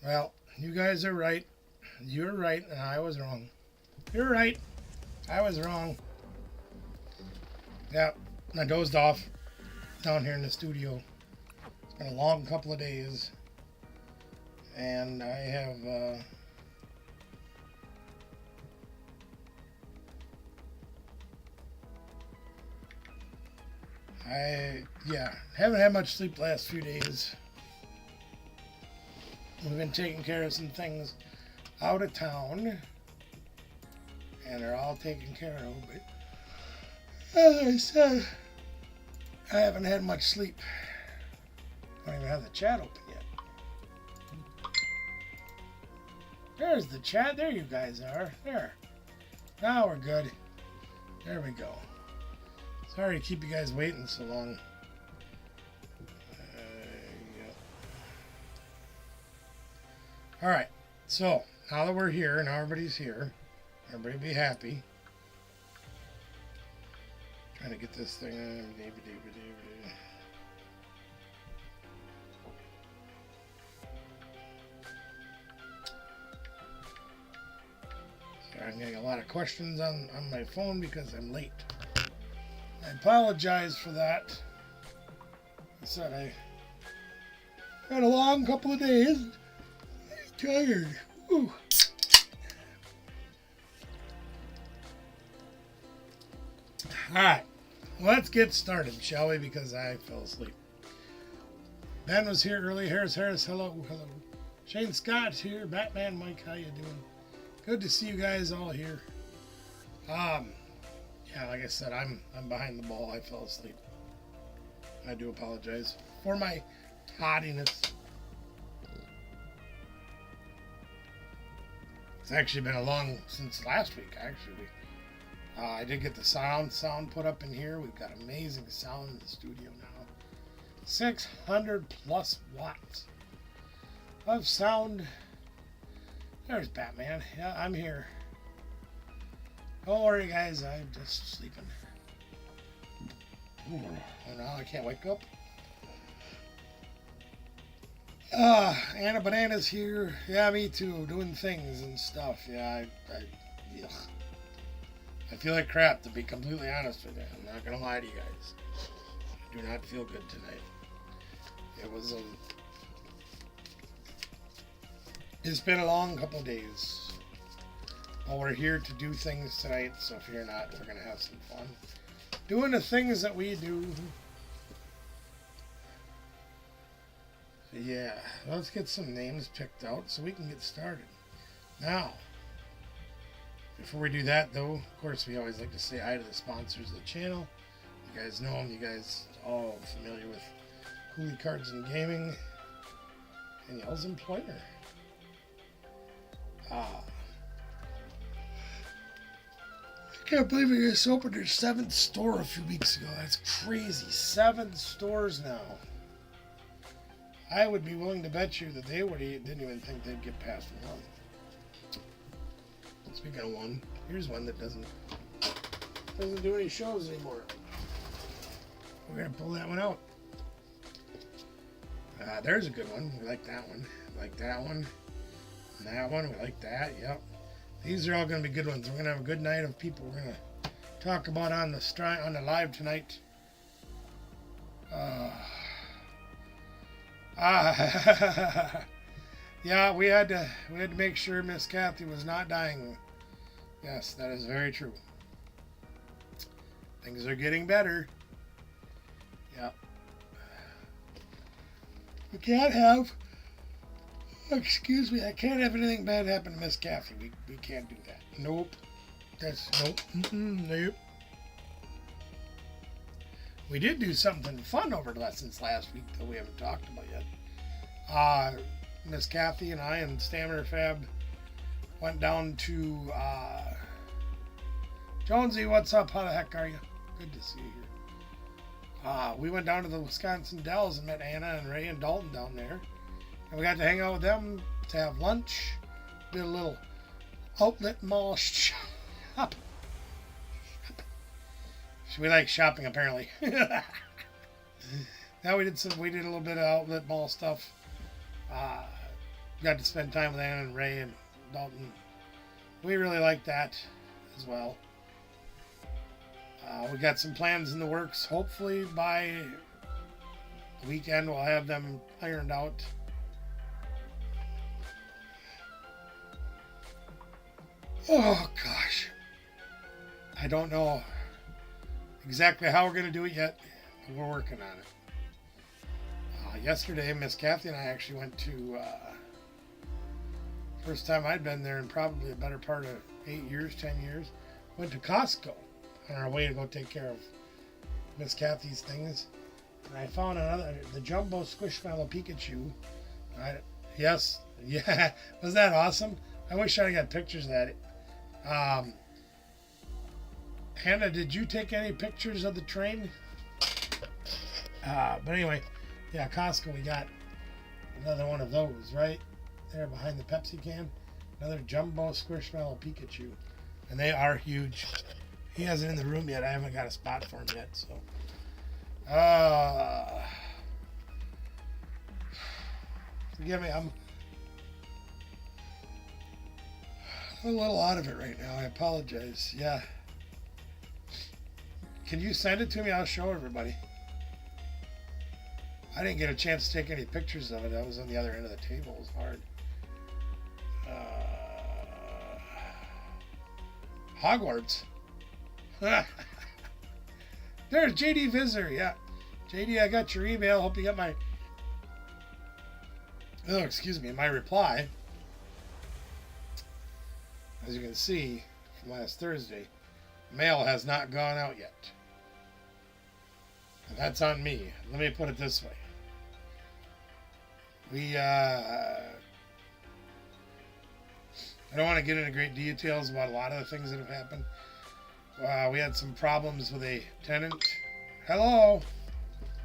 Well, you guys are right. You're right, and I was wrong. You're right. I was wrong. Yeah, I dozed off down here in the studio. It's been a long couple of days, and I have haven't had much sleep the last few days. We've been taking care of some things out of town, and they're all taken care of. But as I said, I haven't had much sleep. I don't even have the chat open yet. There's the chat. There you guys are. There. Now we're good. There we go. Sorry to keep you guys waiting so long. All right. So now that we're here and everybody's here, everybody be happy. Trying to get this thing on. I'm getting a lot of questions on my phone because I'm late. I apologize for that. I said I had a long couple of days. I'm tired. Whew. Alright, let's get started, shall we? Because I fell asleep. Ben was here early. Harris, hello. Shane Scott's here. Batman Mike, how you doing? Good to see you guys all here. Yeah, like I said, I'm behind the ball. I fell asleep. I do apologize for my tardiness. It's actually been a long since last week. Actually, I did get the sound put up in here. We've got amazing sound in the studio now. 600 plus watts of sound. There's Batman. Yeah, I'm here. Don't worry, guys. I'm just sleeping. Oh, now I can't wake up. Anna Banana's here. Yeah, me too. Doing things and stuff. Yeah, I feel like crap, to be completely honest with you. I'm not going to lie to you guys. I do not feel good tonight. It's been a long couple of days. Well, we're here to do things tonight, so if you're not, we're going to have some fun. Doing the things that we do. So yeah, let's get some names picked out so we can get started. Now, before we do that, though, of course, we always like to say hi to the sponsors of the channel. You guys know them. You guys all familiar with Cooley Cards and Gaming and Yell's Employer. I can't believe it just opened their 7th store a few weeks ago. That's crazy. 7 stores now. I would be willing to bet you that they didn't even think they'd get past 1. Speaking of 1, here's one that doesn't do any shows anymore. We're going to pull that one out. There's a good one. We like that one. We like that one. And that one. We like that. Yep. These are all going to be good ones. We're going to have a good night of people we're going to talk about on the live tonight. Yeah, we had to make sure Miss Kathy was not dying. Yes, that is very true. Things are getting better. Yeah. We can't have. Excuse me, I can't have anything bad happen to Miss Kathy. We can't do that. Nope. Nope. Nope. We did do something fun over since last week that we haven't talked about yet. Miss Kathy and I and Stammer Fab went down to Jonesy, what's up? How the heck are you? Good to see you here. We went down to the Wisconsin Dells and met Anna and Ray and Dalton down there. And we got to hang out with them to have lunch. Did a little outlet mall shop. We like shopping apparently. Now we did a little bit of outlet mall stuff. got to spend time with Anna and Ray and Dalton. We really like that as well. We got some plans in the works. Hopefully by the weekend we'll have them ironed out. Oh gosh. I don't know exactly how we're going to do it yet, but we're working on it. Yesterday, Miss Kathy and I actually went to, first time I'd been there in probably a better part of 8 years, 10 years, went to Costco on our way to go take care of Miss Kathy's things. And I found the Jumbo Squishmallow Pikachu. Yes, yeah, was that awesome? I wish I got pictures of that. Hannah, did you take any pictures of the train? But anyway, yeah, Costco, we got another one of those right there behind the Pepsi can. Another Jumbo Squishmallow Pikachu. And they are huge. He hasn't in the room yet. I haven't got a spot for him yet, so. Forgive me, I'm a little out of it right now. I apologize. Yeah. Can you send it to me? I'll show everybody. I didn't get a chance to take any pictures of it. I was on the other end of the table. It was hard. Hogwarts. There's JD Visitor. Yeah. JD, I got your email. Hope you got my... Oh, excuse me. My reply. As you can see from last Thursday, mail has not gone out yet. And that's on me. Let me put it this way. I don't want to get into great details about a lot of the things that have happened. We had some problems with a tenant. Hello.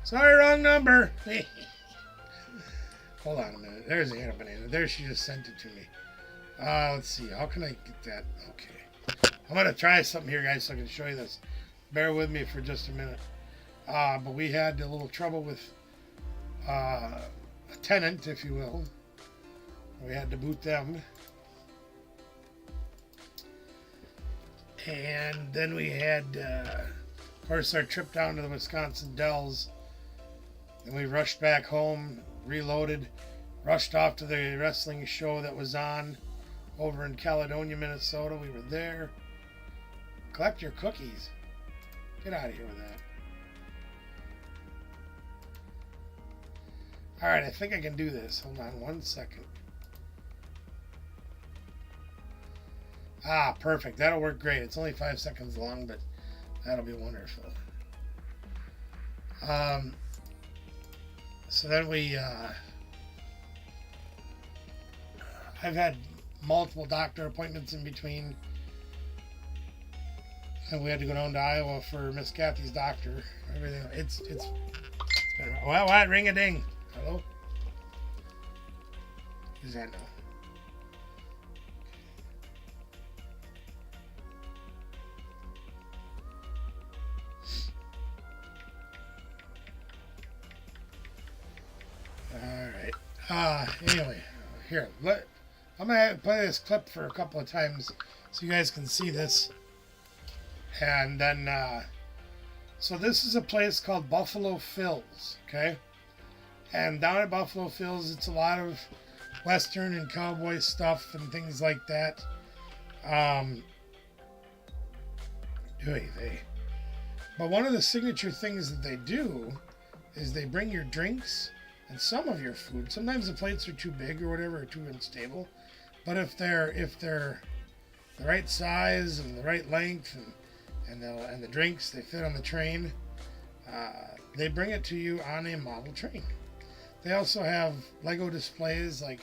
Sorry, wrong number. Hold on a minute. There's Anna Banana. There, she just sent it to me. Let's see. How can I get that? Okay. I'm going to try something here, guys, so I can show you this. Bear with me for just a minute. But we had a little trouble with a tenant, if you will. We had to boot them. And then we had, of course, our trip down to the Wisconsin Dells. Then we rushed back home, reloaded, rushed off to the wrestling show that was on over in Caledonia, Minnesota. We were there. Collect your cookies. Get out of here with that. All right, I think I can do this. Hold on 1 second. Perfect. That'll work great. It's only 5 seconds long, but that'll be wonderful. So then I've had multiple doctor appointments in between. And we had to go down to Iowa for Miss Kathy's doctor. Everything. It's been, well, what? Ring a ding. Hello? Who's that now? Anyway, here, I'm going to play this clip for a couple of times so you guys can see this. And then, so this is a place called Buffalo Phil's, okay? And down at Buffalo Phil's, it's a lot of Western and cowboy stuff and things like that. But one of the signature things that they do is they bring your drinks and some of your food. Sometimes the plates are too big or whatever, or too unstable. But if they're the right size and the right length and the drinks, they fit on the train, they bring it to you on a model train. They also have Lego displays. Like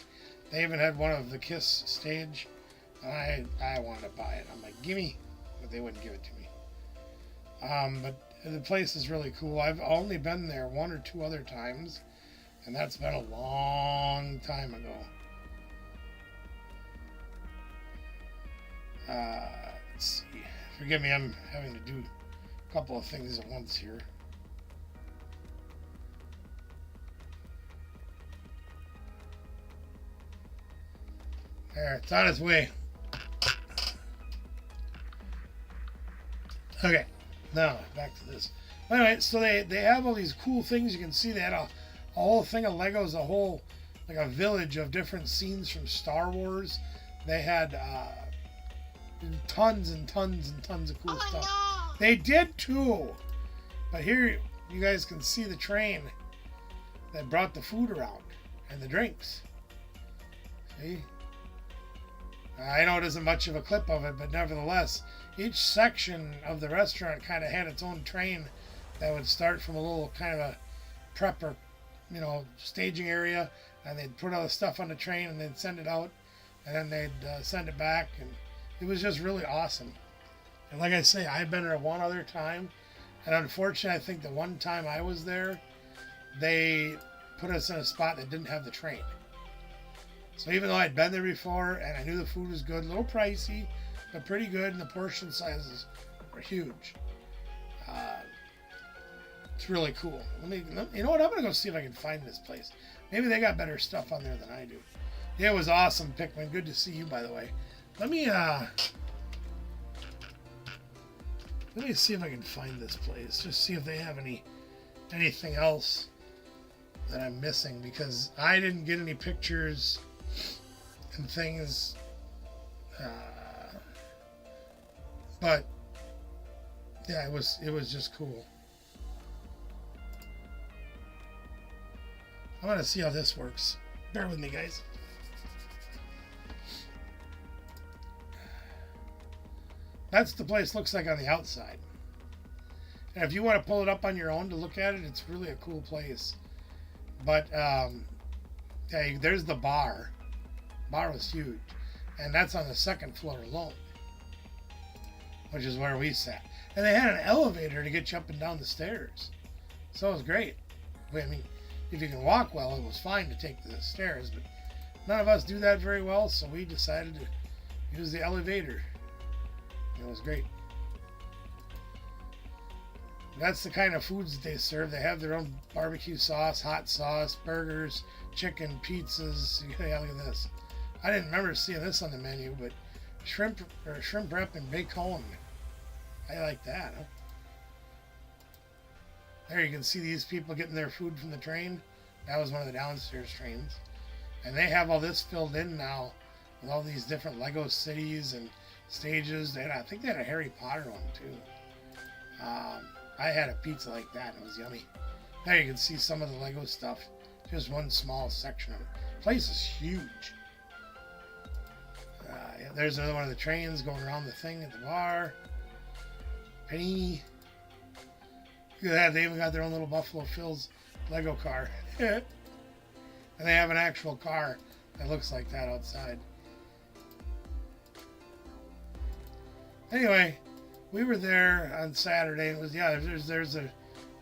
they even had one of the Kiss stage. I wanted to buy it. I'm like, gimme, but they wouldn't give it to me. But the place is really cool. I've only been there one or two other times, and that's been a long time ago. Let's see. Forgive me, I'm having to do a couple of things at once here. There, it's on its way. Okay, now back to this. Anyway, so they have all these cool things. You can see they had a whole thing of Legos, a whole, like a village of different scenes from Star Wars. They had tons and tons and tons of cool stuff. No. They did too. But here you guys can see the train that brought the food around and the drinks. See? I know it isn't much of a clip of it, but nevertheless, each section of the restaurant kind of had its own train that would start from a little kind of a prep or, staging area, and they'd put all the stuff on the train and they'd send it out, and then they'd send it back, and it was just really awesome. And like I say, I've been there one other time, and unfortunately, I think the one time I was there, they put us in a spot that didn't have the train. So even though I'd been there before and I knew the food was good, a little pricey, but pretty good, and the portion sizes were huge. It's really cool. You know what? I'm gonna go see if I can find this place. Maybe they got better stuff on there than I do. Yeah, it was awesome, Pikmin. Good to see you, by the way. Let me see if I can find this place. Just see if they have anything else that I'm missing, because I didn't get any pictures and things. But yeah, it was just cool. I want to see how this works. Bear with me, guys. That's the place looks like on the outside. And if you want to pull it up on your own to look at it, it's really a cool place. But yeah, there's the bar. Bar was huge, and that's on the second floor alone, which is where we sat. And they had an elevator to get you up and down the stairs, so it was great. I mean, if you can walk well, it was fine to take the stairs, but none of us do that very well, so we decided to use the elevator. It was great. That's the kind of foods that they serve. They have their own barbecue sauce, hot sauce, burgers, chicken, pizzas. Yeah, look at this. I didn't remember seeing this on the menu, but shrimp wrap and bacon. I like that. Huh? There you can see these people getting their food from the train. That was one of the downstairs trains. And they have all this filled in now with all these different Lego cities and stages. I think they had a Harry Potter one too. I had a pizza like that, and it was yummy. There you can see some of the Lego stuff. Just one small section of it. The place is huge. Yeah, there's another one of the trains going around the thing at the bar. Panini. Look at that, they even got their own little Buffalo Phil's Lego car. And they have an actual car that looks like that outside. Anyway, we were there on Saturday. It was, yeah, there's a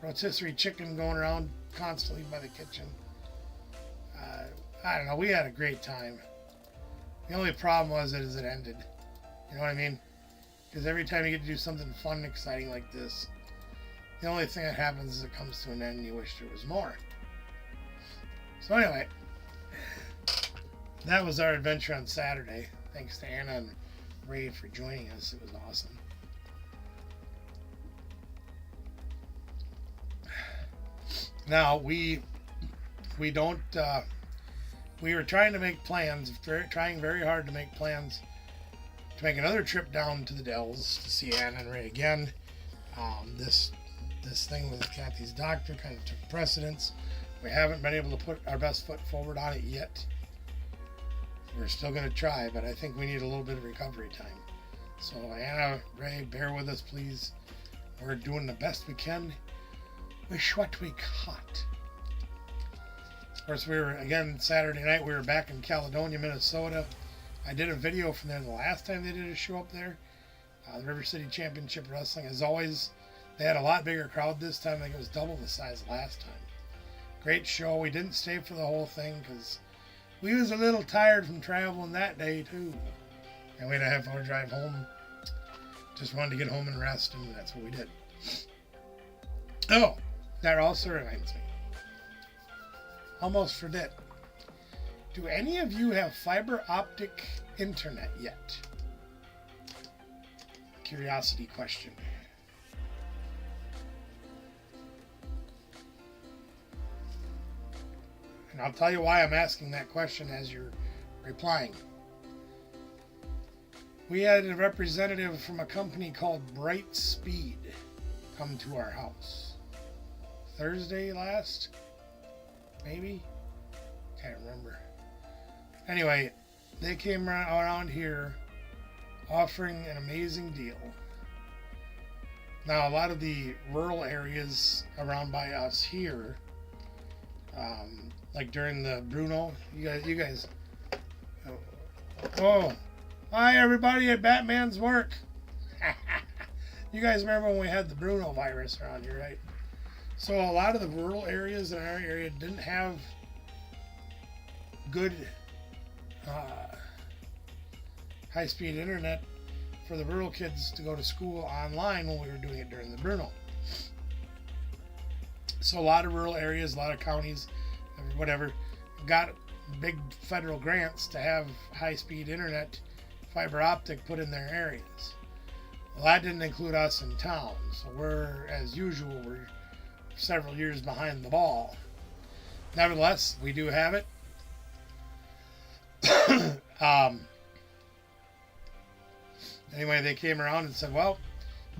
rotisserie chicken going around constantly by the kitchen. I don't know, we had a great time. The only problem was it ended. You know what I mean? Because every time you get to do something fun and exciting like this, the only thing that happens is it comes to an end and you wish there was more. So anyway, that was our adventure on Saturday. Thanks to Anna and Ray for joining us. It was awesome. Now, we don't, we were trying to make plans, trying very hard to make plans to make another trip down to the Dells to see Anna and Ray again. This thing with Kathy's doctor kind of took precedence. We haven't been able to put our best foot forward on it yet. We're still going to try, but I think we need a little bit of recovery time. So Anna, Ray, bear with us, please. We're doing the best we can with what we caught. Of course, we were, again, Saturday night, we were back in Caledonia, Minnesota. I did a video from there the last time they did a show up there. The River City Championship Wrestling. As always, they had a lot bigger crowd this time. I think it was double the size last time. Great show. We didn't stay for the whole thing because we was a little tired from traveling that day, too. And we had a half-hour drive home. Just wanted to get home and rest, and that's what we did. Oh, that also reminds me. Almost forget. Do any of you have fiber optic internet yet? Curiosity question. And I'll tell you why I'm asking that question as you're replying. We had a representative from a company called Bright Speed come to our house. Thursday last? Maybe? Can't remember. Anyway, they came around here offering an amazing deal. Now, a lot of the rural areas around by us here, like during the Bruno, you guys. Oh, hi everybody at Batman's work. You guys remember when we had the Bruno virus around here, right? So a lot of the rural areas in our area didn't have good high-speed internet for the rural kids to go to school online when we were doing it during the Bruno. So a lot of rural areas, a lot of counties, whatever, got big federal grants to have high-speed internet, fiber optic put in their areas. Well, that didn't include us in town, so we're, as usual, we're several years behind the ball. Nevertheless, we do have it. Anyway, they came around and said, well,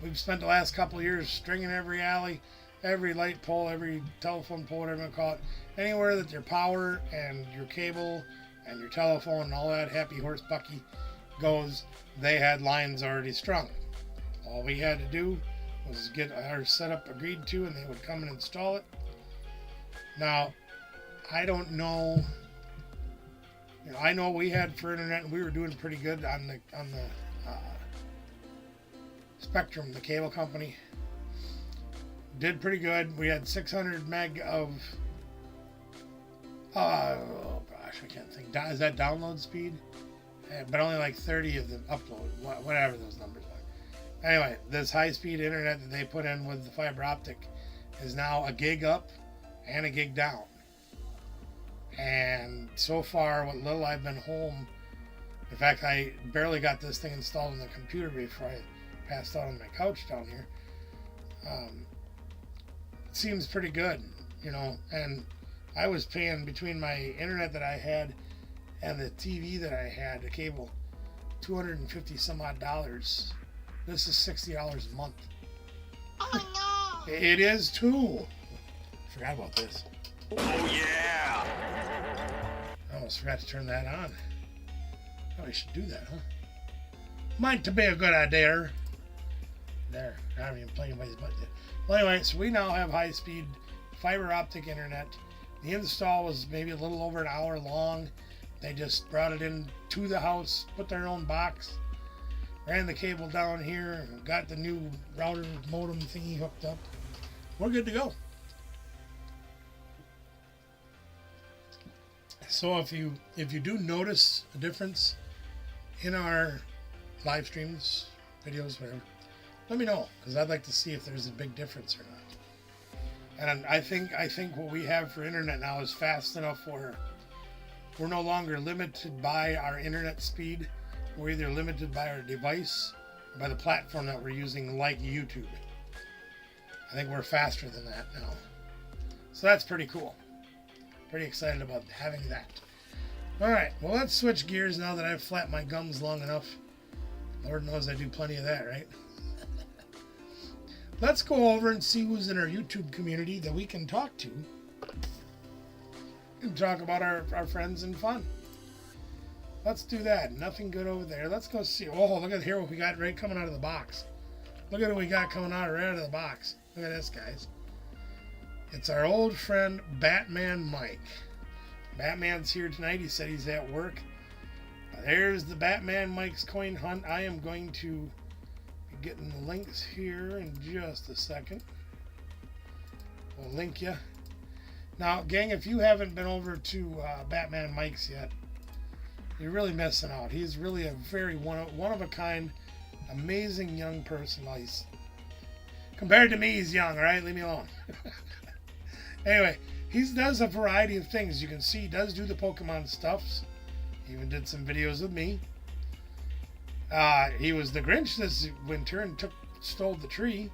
we've spent the last couple of years stringing every alley, every light pole, every telephone pole, whatever you call it, anywhere that your power and your cable and your telephone and all that happy horse bucky goes, they had lines already strung. All we had to do was get our setup agreed to, and they would come and install it. Now, I don't know. You know, I know we had for internet, and we were doing pretty good on the Spectrum, the cable company. Did pretty good. We had 600 meg of. Oh gosh, I can't think. Is that download speed? But only like 30 of the upload, whatever those numbers are. Anyway, this high-speed internet that they put in with the fiber optic is now a gig up and a gig down. And so far, what little I've been home, in fact, I barely got this thing installed on the computer before I passed out on my couch down here. It seems pretty good, you know, and I was paying between my internet that I had and the TV that I had, the cable, $250 some odd dollars. This is $60 a month. Oh no! It is too. Forgot about this. Oh yeah! I almost forgot to turn that on. Probably should do that, huh? Might to be a good idea. There, I haven't even played anybody's butt yet. Well, anyway, so we now have high-speed fiber optic internet. The install was maybe a little over an hour long. They just brought it in to the house, put their own box, ran the cable down here, got the new router modem thingy hooked up. We're good to go. So if you do notice a difference in our live streams, videos, whatever, let me know, because I'd like to see if there's a big difference or not. And I think what we have for internet now is fast enough where we're no longer limited by our internet speed. We're either limited by our device or by the platform that we're using, like YouTube. I think we're faster than that now. So that's pretty cool. Pretty excited about having that. Alright, well, let's switch gears now that I've flapped my gums long enough. Lord knows I do plenty of that, right? Let's go over and see who's in our YouTube community that we can talk to. And talk about our friends and fun. Let's do that. Nothing good over there. Let's go see. Oh, look at here what we got right coming out of the box. Look at what we got coming out right out of the box. Look at this, guys. It's our old friend Batman Mike. Batman's here tonight. He said he's at work. There's the Batman Mike's coin hunt. I am going to be getting the links here in just a second. We'll link you. Now, gang, if you haven't been over to Batman Mike's yet, you're really missing out. He's really a very one of a kind, amazing young person. Well, compared to me, he's young, all right? Leave me alone. Anyway, he does a variety of things. You can see he does do the Pokemon stuffs. He even did some videos with me. He was the Grinch this winter and stole the tree.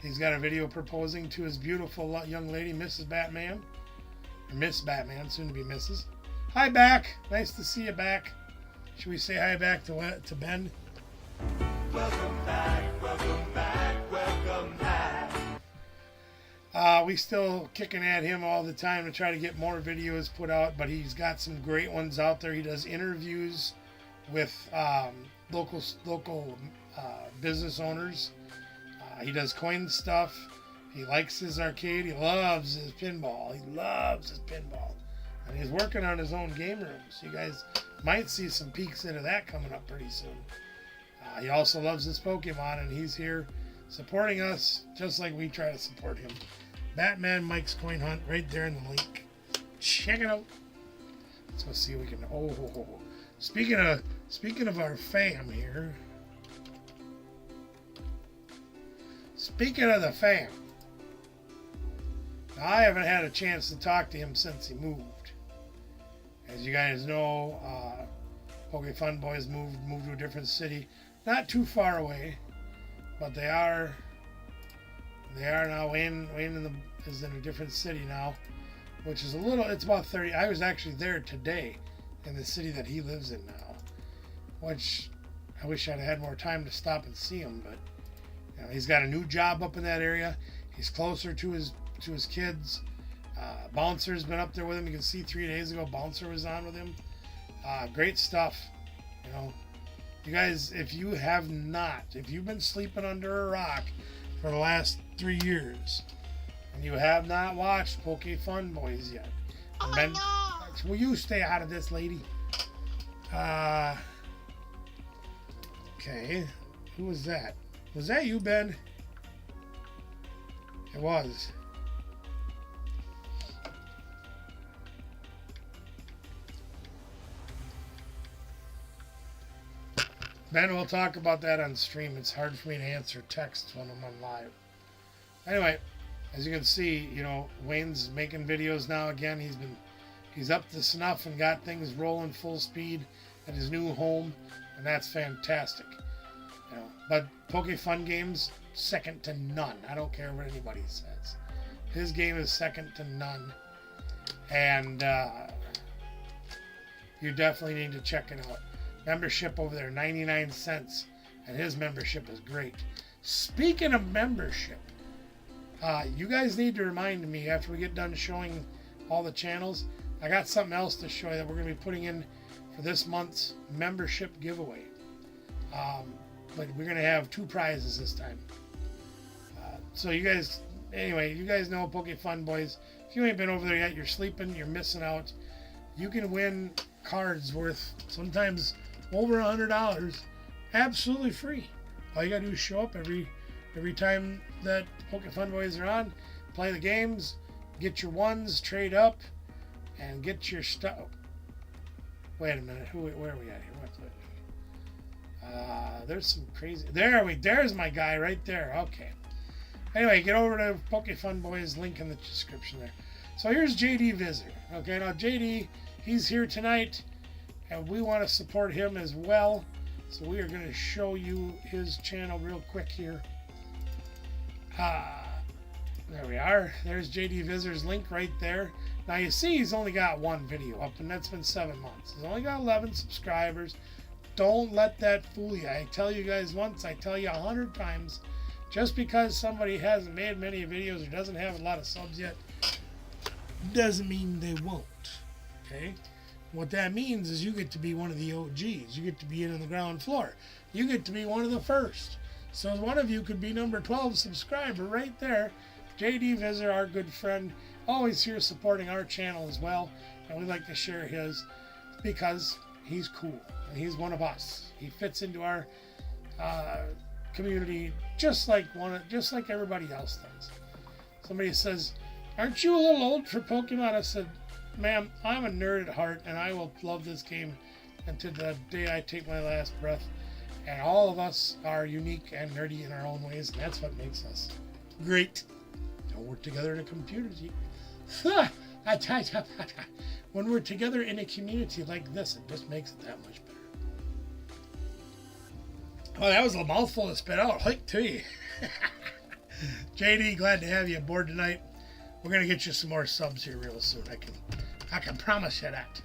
He's got a video proposing to his beautiful young lady, Mrs. Batman. Or Miss Batman, soon to be Mrs. Hi, Back. Nice to see you back. Should we say hi back to Ben? Welcome back, welcome back, welcome back. We still kicking at him all the time to try to get more videos put out, but he's got some great ones out there. He does interviews with local business owners. He does coin stuff. He likes his arcade. He loves his pinball. And he's working on his own game room. So you guys might see some peeks into that coming up pretty soon. He also loves his Pokemon, and he's here supporting us just like we try to support him. Batman Mike's Coin Hunt right there in the link. Check it out. Let's go see if we can. Speaking of our fam here. Speaking of the fam. Now, I haven't had a chance to talk to him since he moved. As you guys know, Poke Fun Boys moved to a different city, not too far away, but they are now. Wayne is in a different city now, which is it's about 30. I was actually there today in the city that he lives in now, which I wish I'd had more time to stop and see him, but he's got a new job up in that area. He's closer to his kids. Bouncer's been up there with him. You can see 3 days ago Bouncer was on with him. Great stuff. You guys, if you've been sleeping under a rock for the last 3 years and you have not watched Poke Fun Boys yet, will you stay out of this, lady? Okay, who was that? Was that you, Ben? It was. Ben, we'll talk about that on stream. It's hard for me to answer texts when I'm on live. Anyway, as you can see, Wayne's making videos now again. He's up to snuff and got things rolling full speed at his new home, and that's fantastic. But Poke Fun Games, second to none. I don't care what anybody says. His game is second to none, and you definitely need to check it out. Membership over there, 99 cents, and his membership is great. Speaking of membership, you guys need to remind me after we get done showing all the channels. I got something else to show you that we're going to be putting in for this month's membership giveaway. But we're going to have 2 prizes this time. So you guys know Poke Fun Boys. If you ain't been over there yet, you're sleeping, you're missing out. You can win cards worth sometimes over $100 absolutely free. All you gotta do is show up every time that Poke Fun Boys are on, play the games, get your ones, trade up, and get your stuff. Wait a minute, where are we at here? There's some crazy. There's my guy right there. Okay. Anyway, get over to Poke Fun Boys, link in the description there. So here's JD Visitor. Okay, now JD, he's here tonight, and we want to support him as well. So we are going to show you his channel real quick here. There we are. There's JD Visitor's link right there. Now you see he's only got 1 video up, and that's been 7 months. He's only got 11 subscribers. Don't let that fool you. I tell you guys once, I tell you 100 times. Just because somebody hasn't made many videos or doesn't have a lot of subs yet, doesn't mean they won't. Okay? What that means is you get to be one of the OGs. You get to be in on the ground floor. You get to be one of the first. So one of you could be number 12 subscriber right there. JD Visitor, our good friend, always here supporting our channel as well. And we like to share his because he's cool. And he's one of us. He fits into our community just like everybody else does. Somebody says, "Aren't you a little old for Pokemon?" I said, "Ma'am, I'm a nerd at heart, and I will love this game until the day I take my last breath." And all of us are unique and nerdy in our own ways, and that's what makes us great. Don't work together in a computer. When we're together in a community like this, it just makes it that much better. Well, that was a mouthful to spit out. Hike to you. JD, glad to have you aboard tonight. We're gonna get you some more subs here real soon. I can promise you that.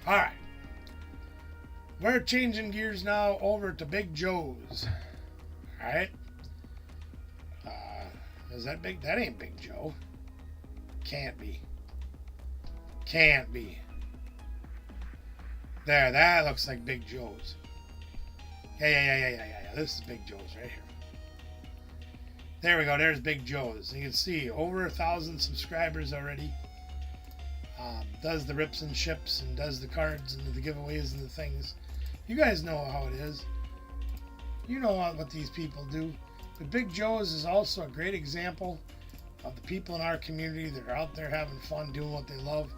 All right. We're changing gears now over to Big Joe's. All right. Is that big? That ain't Big Joe. Can't be. Can't be. There, that looks like Big Joe's. Yeah. This is Big Joe's right here. There we go. There's Big Joe's. You can see over 1,000 subscribers already. Does the rips and ships and does the cards and the giveaways and the things. You guys know how it is. You know what these people do. But Big Joe's is also a great example of the people in our community that are out there having fun, doing what they love.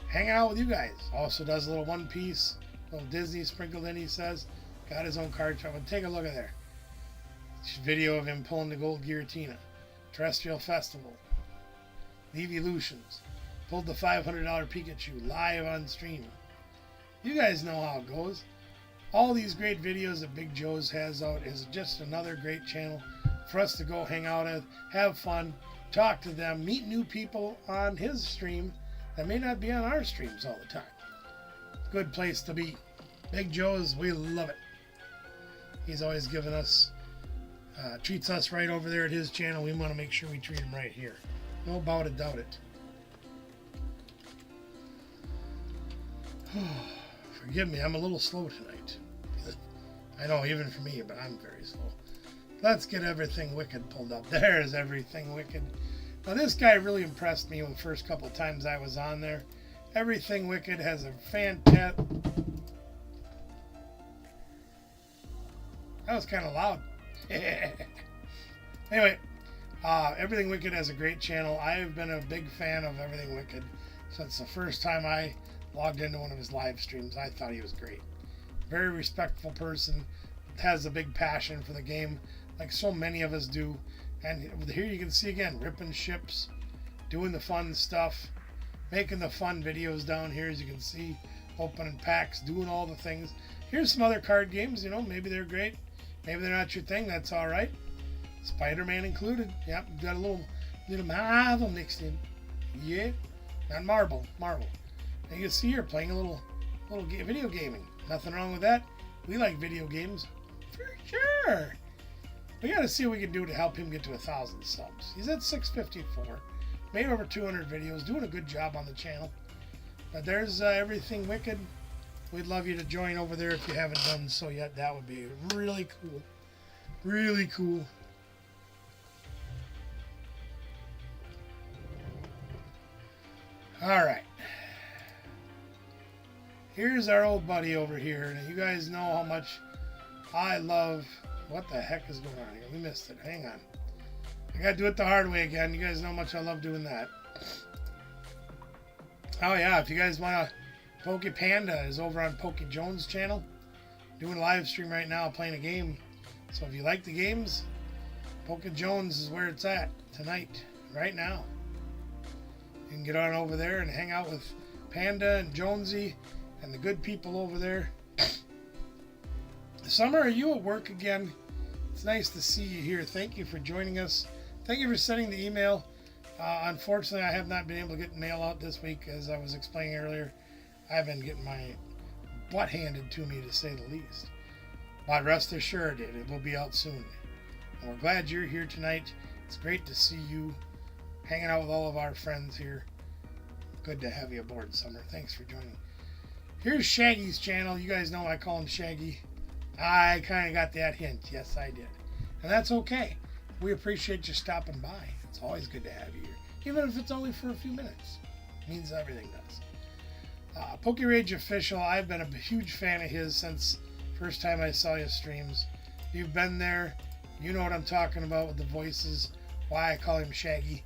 Hanging out with you guys. Also does a little One Piece, little Disney sprinkled in, he says. Got his own card shop. Take a look at there. Video of him pulling the gold Giratina. Terrestrial Festival. The Evolutions. Pulled the $500 Pikachu live on stream. You guys know how it goes. All these great videos that Big Joe's has out is just another great channel for us to go hang out at, have fun, talk to them, meet new people on his stream that may not be on our streams all the time. Good place to be. Big Joe's, we love it. He's always giving us, treats us right over there at his channel. We want to make sure we treat him right here. No about it, doubt it. Forgive me, I'm a little slow tonight. I know, even for me, but I'm very slow. Let's get Everything Wicked pulled up. There's Everything Wicked. Now, this guy really impressed me the first couple of times I was on there. Everything Wicked has a fantastic... That was kind of loud. Anyway, Everything Wicked has a great channel. I've been a big fan of Everything Wicked since the first time I logged into one of his live streams. I thought he was great. Very respectful person. Has a big passion for the game, like so many of us do. And here you can see again, ripping ships, doing the fun stuff, making the fun videos down here, as you can see, opening packs, doing all the things. Here's some other card games, you know, maybe they're great, maybe they're not your thing, that's all right. Spider-Man included. Yep, got a little Marvel mixed in. Yeah, not Marvel. And you can see here playing a little video gaming. Nothing wrong with that. We like video games for sure. We got to see what we can do to help him get to 1,000 subs. He's at 654. Made over 200 videos. Doing a good job on the channel. But there's Everything Wicked. We'd love you to join over there if you haven't done so yet. That would be really cool. Really cool. All right. Here's our old buddy over here. Now, you guys know how much I love... What the heck is going on here? We missed it. Hang on. I got to do it the hard way again. You guys know how much I love doing that. Oh, yeah. If you guys want to... Poke Panda is over on Poke Jones' channel. Doing a live stream right now, playing a game. So if you like the games, Poke Jones is where it's at tonight, right now. You can get on over there and hang out with Panda and Jonesy and the good people over there. Summer, are you at work again? It's nice to see you here. Thank you for joining us. Thank you for sending the email. Unfortunately, I have not been able to get mail out this week, as I was explaining earlier. I've been getting my butt handed to me, to say the least. But rest assured, it will be out soon. And we're glad you're here tonight. It's great to see you hanging out with all of our friends here. Good to have you aboard, Summer. Thanks for joining. Here's Shaggy's channel. You guys know I call him Shaggy. I kind of got that hint. Yes, I did. And that's okay. We appreciate you stopping by. It's always good to have you here. Even if it's only for a few minutes. It means everything does. Poke Rage Official, I've been a huge fan of his since first time I saw his streams. You've been there. You know what I'm talking about with the voices. Why I call him Shaggy.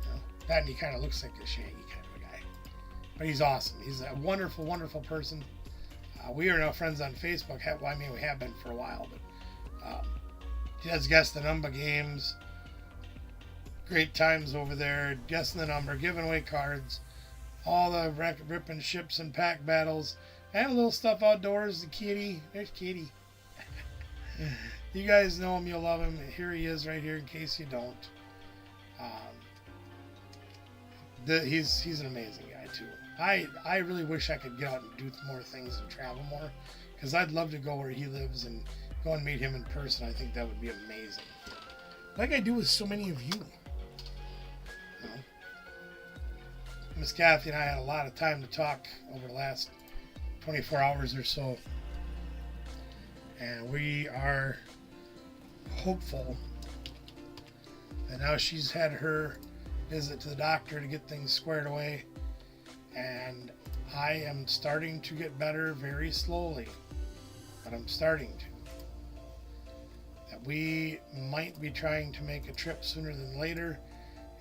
You know, that and he kind of looks like a Shaggy kind of a guy. But he's awesome. He's a wonderful, wonderful person. We are now friends on Facebook. Well, I mean, we have been for a while, but She does guess the number games. Great times over there. Guessing the number, giving away cards. All the ripping ships and pack battles. And a little stuff outdoors. The kitty. There's Kitty. You guys know him. You'll love him. Here he is right here in case you don't. He's an amazing guy too. I really wish I could get out and do more things and travel more, because I'd love to go where he lives and go and meet him in person. I think that would be amazing, like I do with so many of you. You know? Miss Kathy and I had a lot of time to talk over the last 24 hours or so, and we are hopeful that now she's had her visit to the doctor to get things squared away, and I am starting to get better very slowly, but I'm starting to. That we might be trying to make a trip sooner than later.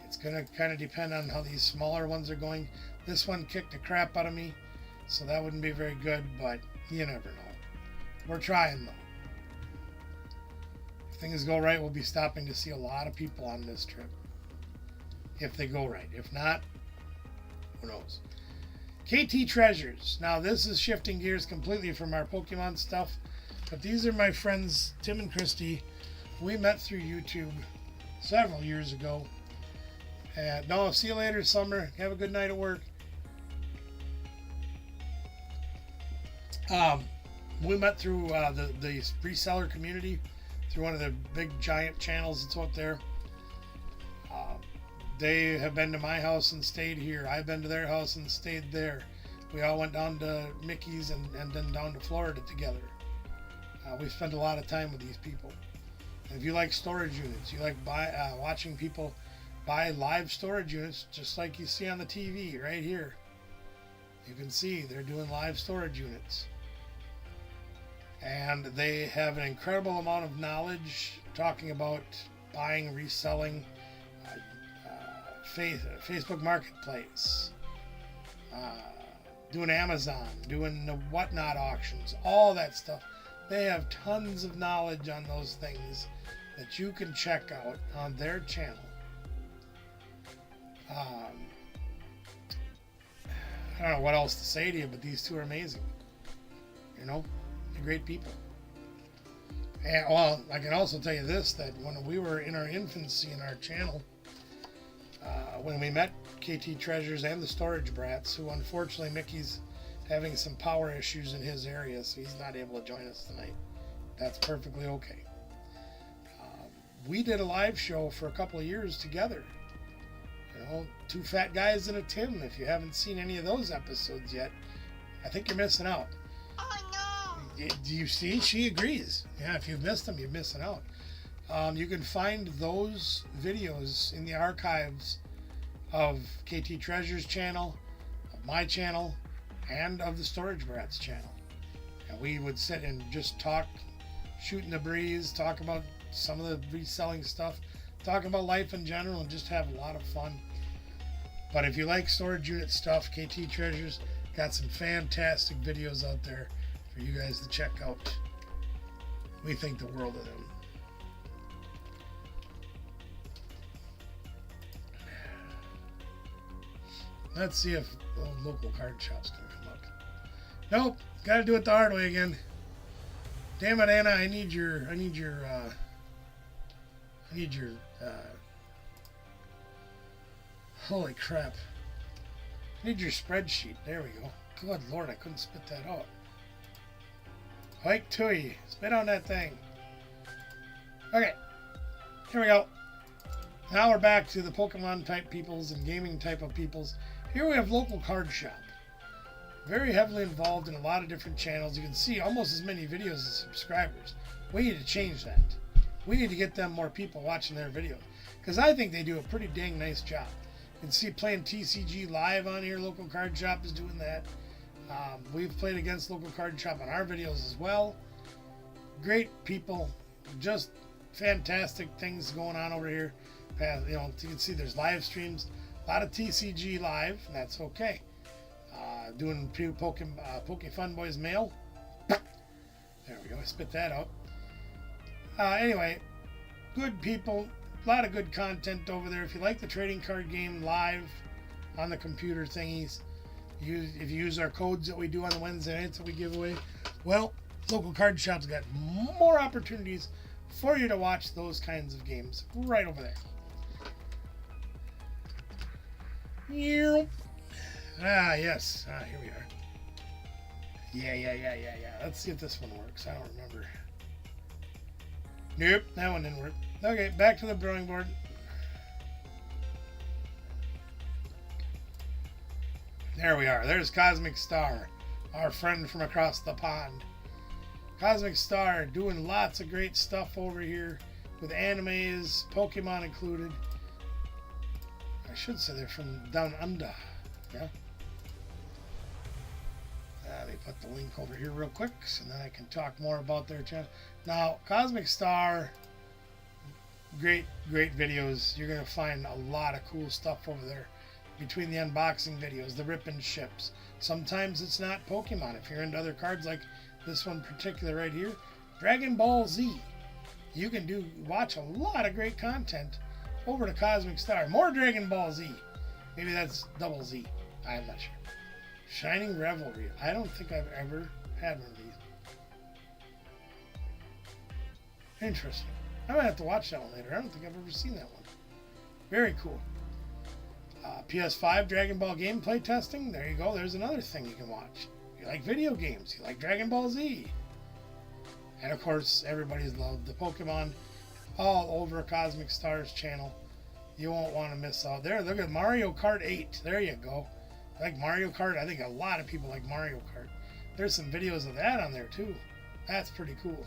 It's going to kind of depend on how these smaller ones are going. This one kicked the crap out of me, so that wouldn't be very good, but you never know. We're trying though. If things go right, we'll be stopping to see a lot of people on this trip. If they go right. If not, who knows? KT Treasures. Now, this is shifting gears completely from our Pokemon stuff, but these are my friends, Tim and Christy. We met through YouTube several years ago. And no, see you later, Summer. Have a good night at work. We met through the reseller community, through one of the big giant channels that's out there. They have been to my house and stayed here. I've been to their house and stayed there. We all went down to Mickey's and then down to Florida together. We spent a lot of time with these people. And if you like storage units, you like watching people buy live storage units, just like you see on the TV right here. You can see they're doing live storage units. And they have an incredible amount of knowledge talking about buying, reselling, Facebook Marketplace, doing Amazon, doing the whatnot auctions, all that stuff. They have tons of knowledge on those things that you can check out on their channel. I don't know what else to say to you, but these two are amazing. You know, they're great people. And well, I can also tell you this, that when we were in our infancy in our channel, when we met KT Treasures and the Storage Brats, who unfortunately Mickey's having some power issues in his area, so he's not able to join us tonight. That's perfectly okay. We did a live show for a couple of years together. You know, two fat guys and a Tim. If you haven't seen any of those episodes yet, I think you're missing out. Oh no! Do you see? She agrees. Yeah, if you've missed them, you're missing out. You can find those videos in the archives of KT Treasures channel, of my channel, and of the Storage Brats channel. And we would sit and just talk, shooting the breeze, talk about some of the reselling stuff, talk about life in general, and just have a lot of fun. But if you like storage unit stuff, KT Treasures got some fantastic videos out there for you guys to check out. We think the world of them. Let's see if local card shops can come up. Nope, gotta do it the hard way again. Damn it, Anna, I need your holy crap. I need your spreadsheet. There we go. Good Lord, I couldn't spit that out. Hike Tui, spit on that thing. Okay, here we go. Now we're back to the Pokemon type peoples and gaming type of peoples. Here we have local card shop. Very heavily involved in a lot of different channels. You can see almost as many videos as subscribers. We need to change that. We need to get them more people watching their videos, because I think they do a pretty dang nice job. You can see playing TCG live on here. Local card shop is doing that. We've played against local card shop on our videos as well. Great people, just fantastic things going on over here. You know, you can see there's live streams, a lot of TCG live, and that's okay. Doing Poke Boys mail. There we go. I spit that out. Anyway, Good people, a lot of good content over there. If you like the trading card game live on the computer thingies, if you use our codes that we do on the Wednesday nights that we give away, well, local card shops got more opportunities for you to watch those kinds of games right over there. Yes. Here we are. Yeah. Let's see if this one works. I don't remember. Nope, that one didn't work. Okay, back to the drawing board. There we are. There's Cosmic Star, our friend from across the pond. Cosmic Star doing lots of great stuff over here with animes, Pokemon included. I should say they're from down under. Yeah. Let me put the link over here real quick so then I can talk more about their channel. Now, Cosmic Star, great videos. You're going to find a lot of cool stuff over there between the unboxing videos, the ripping ships. Sometimes it's not Pokemon. If you're into other cards like this one particular right here, Dragon Ball Z. You can watch a lot of great content over to Cosmic Star. More Dragon Ball Z. Maybe that's double Z. I'm not sure. Shining Revelry. I don't think I've ever had one of these. Interesting. I might have to watch that one later. I don't think I've ever seen that one. Very cool. PS5 Dragon Ball gameplay testing. There you go. There's another thing you can watch. You like video games. You like Dragon Ball Z. And of course, everybody's loved the Pokemon all over Cosmic Star's channel. You won't want to miss out there. Look at Mario Kart 8. There you go. Like Mario Kart. I think a lot of people like Mario Kart. There's some videos of that on there too. That's pretty cool.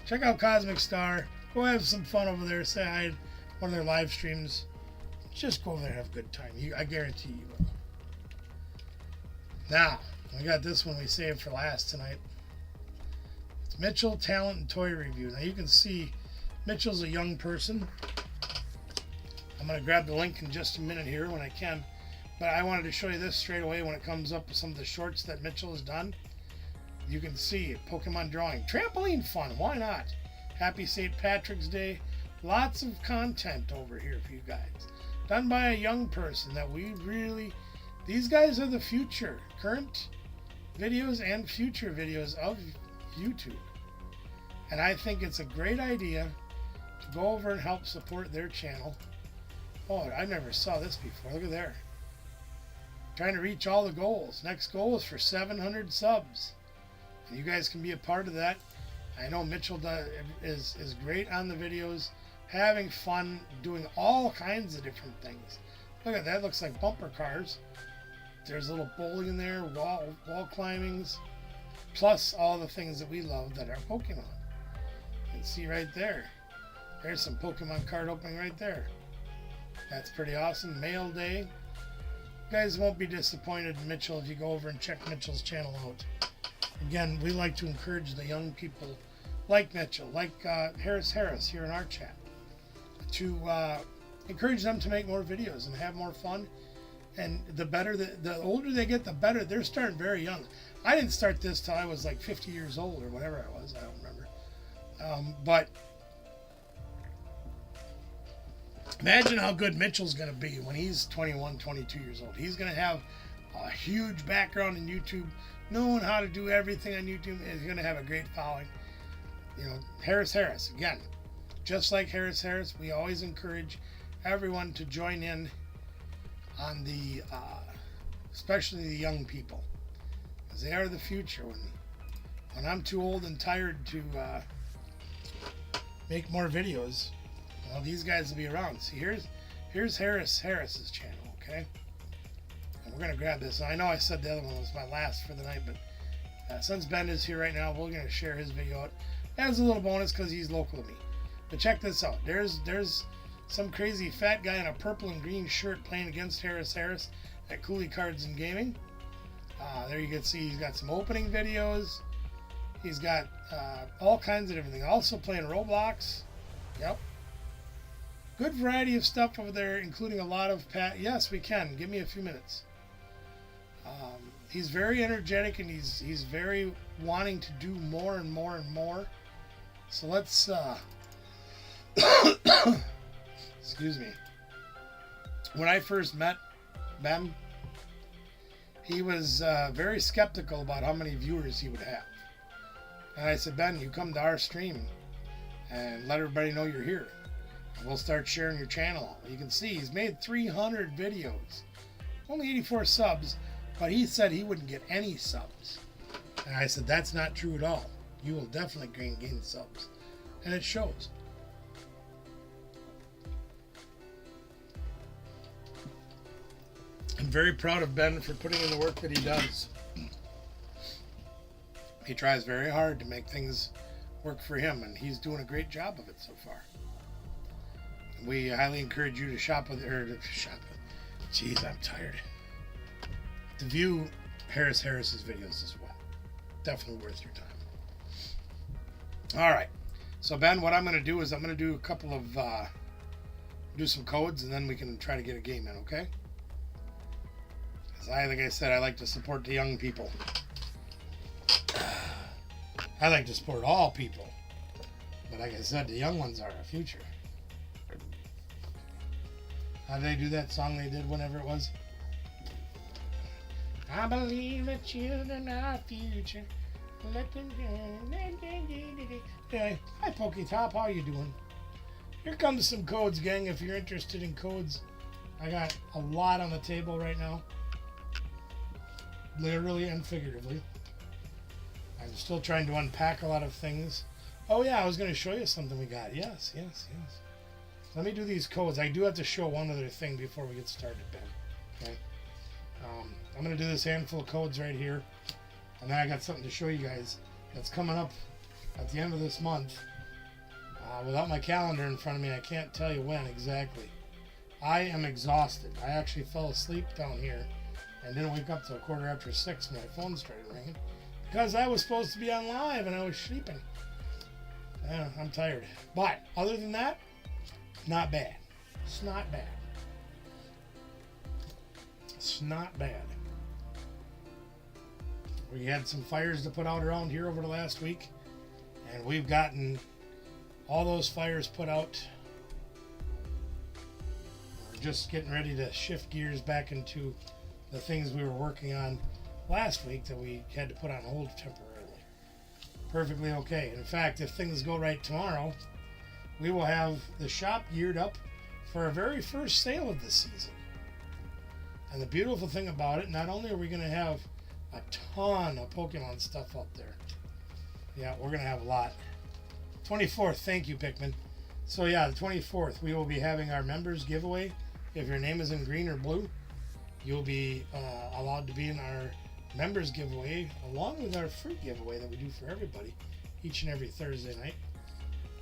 Check out Cosmic Star. Go have some fun over there. Say hi to one of their live streams. Just go over there and have a good time. I guarantee you will. Now, we got this one we saved for last tonight. It's Mitchell Talent and Toy Review. Now you can see Mitchell's a young person. I'm going to grab the link in just a minute here when I can. But I wanted to show you this straight away when it comes up with some of the shorts that Mitchell has done. You can see Pokemon drawing. Trampoline fun. Why not? Happy St. Patrick's Day. Lots of content over here for you guys. Done by a young person that we really... These guys are the future. Current videos and future videos of YouTube. And I think it's a great idea to go over and help support their channel. Oh, I never saw this before. Look at there. Trying to reach all the goals. Next goal is for 700 subs. And you guys can be a part of that. I know Mitchell is great on the videos, having fun, doing all kinds of different things. Look at that. Looks like bumper cars. There's a little bowling in there, wall climbings, plus all the things that we love that are Pokemon. You can see right there. There's some Pokemon card opening right there. That's pretty awesome. Mail Day. You guys won't be disappointed in Mitchell if you go over and check Mitchell's channel out. Again, we like to encourage the young people like Mitchell, like Harris here in our chat, to encourage them to make more videos and have more fun. And the older they get, the better. They're starting very young. I didn't start this till I was like 50 years old or whatever I was. I don't remember. But imagine how good Mitchell's going to be when he's 21, 22 years old. He's going to have a huge background in YouTube, knowing how to do everything on YouTube. He's going to have a great following. You know, Harris, again, just like Harris, we always encourage everyone to join in on the, especially the young people, because they are the future. When I'm too old and tired to make more videos, well, these guys will be around. See, here's Harris's channel, okay? And we're gonna grab this. I know I said the other one was my last for the night, but since Ben is here right now, we're gonna share his video out as a little bonus because he's local to me. But check this out. There's some crazy fat guy in a purple and green shirt playing against Harris at Cooley Cards and Gaming. There you can see he's got some opening videos. He's got all kinds of everything. Also playing Roblox. Yep. Good variety of stuff over there, including a lot of Yes, we can. Give me a few minutes. He's very energetic and he's very wanting to do more and more and more. So let's Excuse me. When I first met Ben, he was very skeptical about how many viewers he would have. And I said, Ben, you come to our stream and let everybody know you're here. And we'll start sharing your channel. You can see he's made 300 videos. Only 84 subs, but he said he wouldn't get any subs. And I said, that's not true at all. You will definitely gain subs. And it shows. I'm very proud of Ben for putting in the work that he does. He tries very hard to make things work for him, and he's doing a great job of it so far. We highly encourage you to shop with, or to shop with. Jeez, I'm tired. To view Harris's videos as well. Definitely worth your time. All right. So Ben, what I'm going to do is I'm going to do a couple of, do some codes, and then we can try to get a game in, okay? Like I said, I like to support the young people. I like to support all people. But like I said, the young ones are our future. How did they do that song they did whenever it was? I believe the children are our future. Let them Anyway, hi Pokey Top, how you doing? Here comes some codes, gang, if you're interested in codes. I got a lot on the table right now. Literally and figuratively. I'm still trying to unpack a lot of things. Oh yeah, I was going to show you something we got. Yes. Let me do these codes. I do have to show one other thing before we get started, Ben. Okay. I'm going to do this handful of codes right here. And then I got something to show you guys that's coming up at the end of this month. Without my calendar in front of me, I can't tell you when exactly. I am exhausted. I actually fell asleep down here and didn't wake up till 6:15 when my phone started ringing because I was supposed to be on live and I was sleeping. I'm tired. But other than that, not bad. It's not bad. It's not bad. We had some fires to put out around here over the last week, and we've gotten all those fires put out. We're just getting ready to shift gears back into the things we were working on last week that we had to put on hold temporarily. Perfectly okay. In fact, if things go right tomorrow, we will have the shop geared up for our very first sale of the season. And the beautiful thing about it, not only are we going to have a ton of Pokemon stuff up there. Yeah, we're going to have a lot. 24th, thank you, Pikmin. So yeah, the 24th, we will be having our members giveaway. If your name is in green or blue, you'll be allowed to be in our members giveaway along with our free giveaway that we do for everybody each and every Thursday night.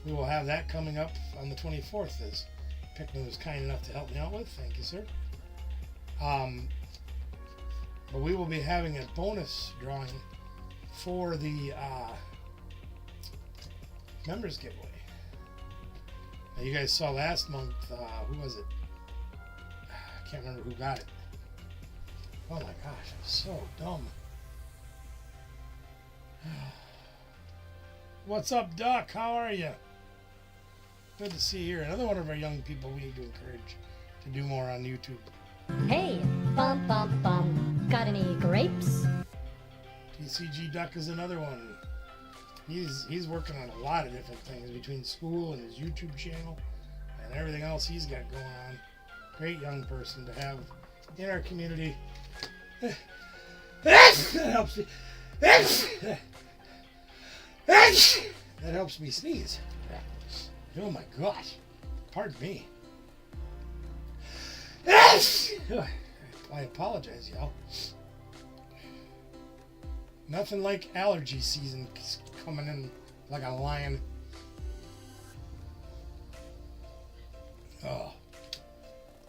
We will have that coming up on the 24th, as Pikmin was kind enough to help me out with. Thank you, sir. But we will be having a bonus drawing for the members giveaway. Now, you guys saw last month, who was it? I can't remember who got it. Oh my gosh, I'm so dumb. What's up, Duck? How are you? Good to see you here. Another one of our young people we need to encourage to do more on YouTube. Hey, bum bum bum. Got any grapes? PTCG Duck is another one. He's working on a lot of different things between school and his YouTube channel and everything else he's got going on. Great young person to have in our community. That helps me. That helps me sneeze. Oh my gosh. Pardon me. I apologize, y'all. Nothing like allergy season coming in like a lion. Oh.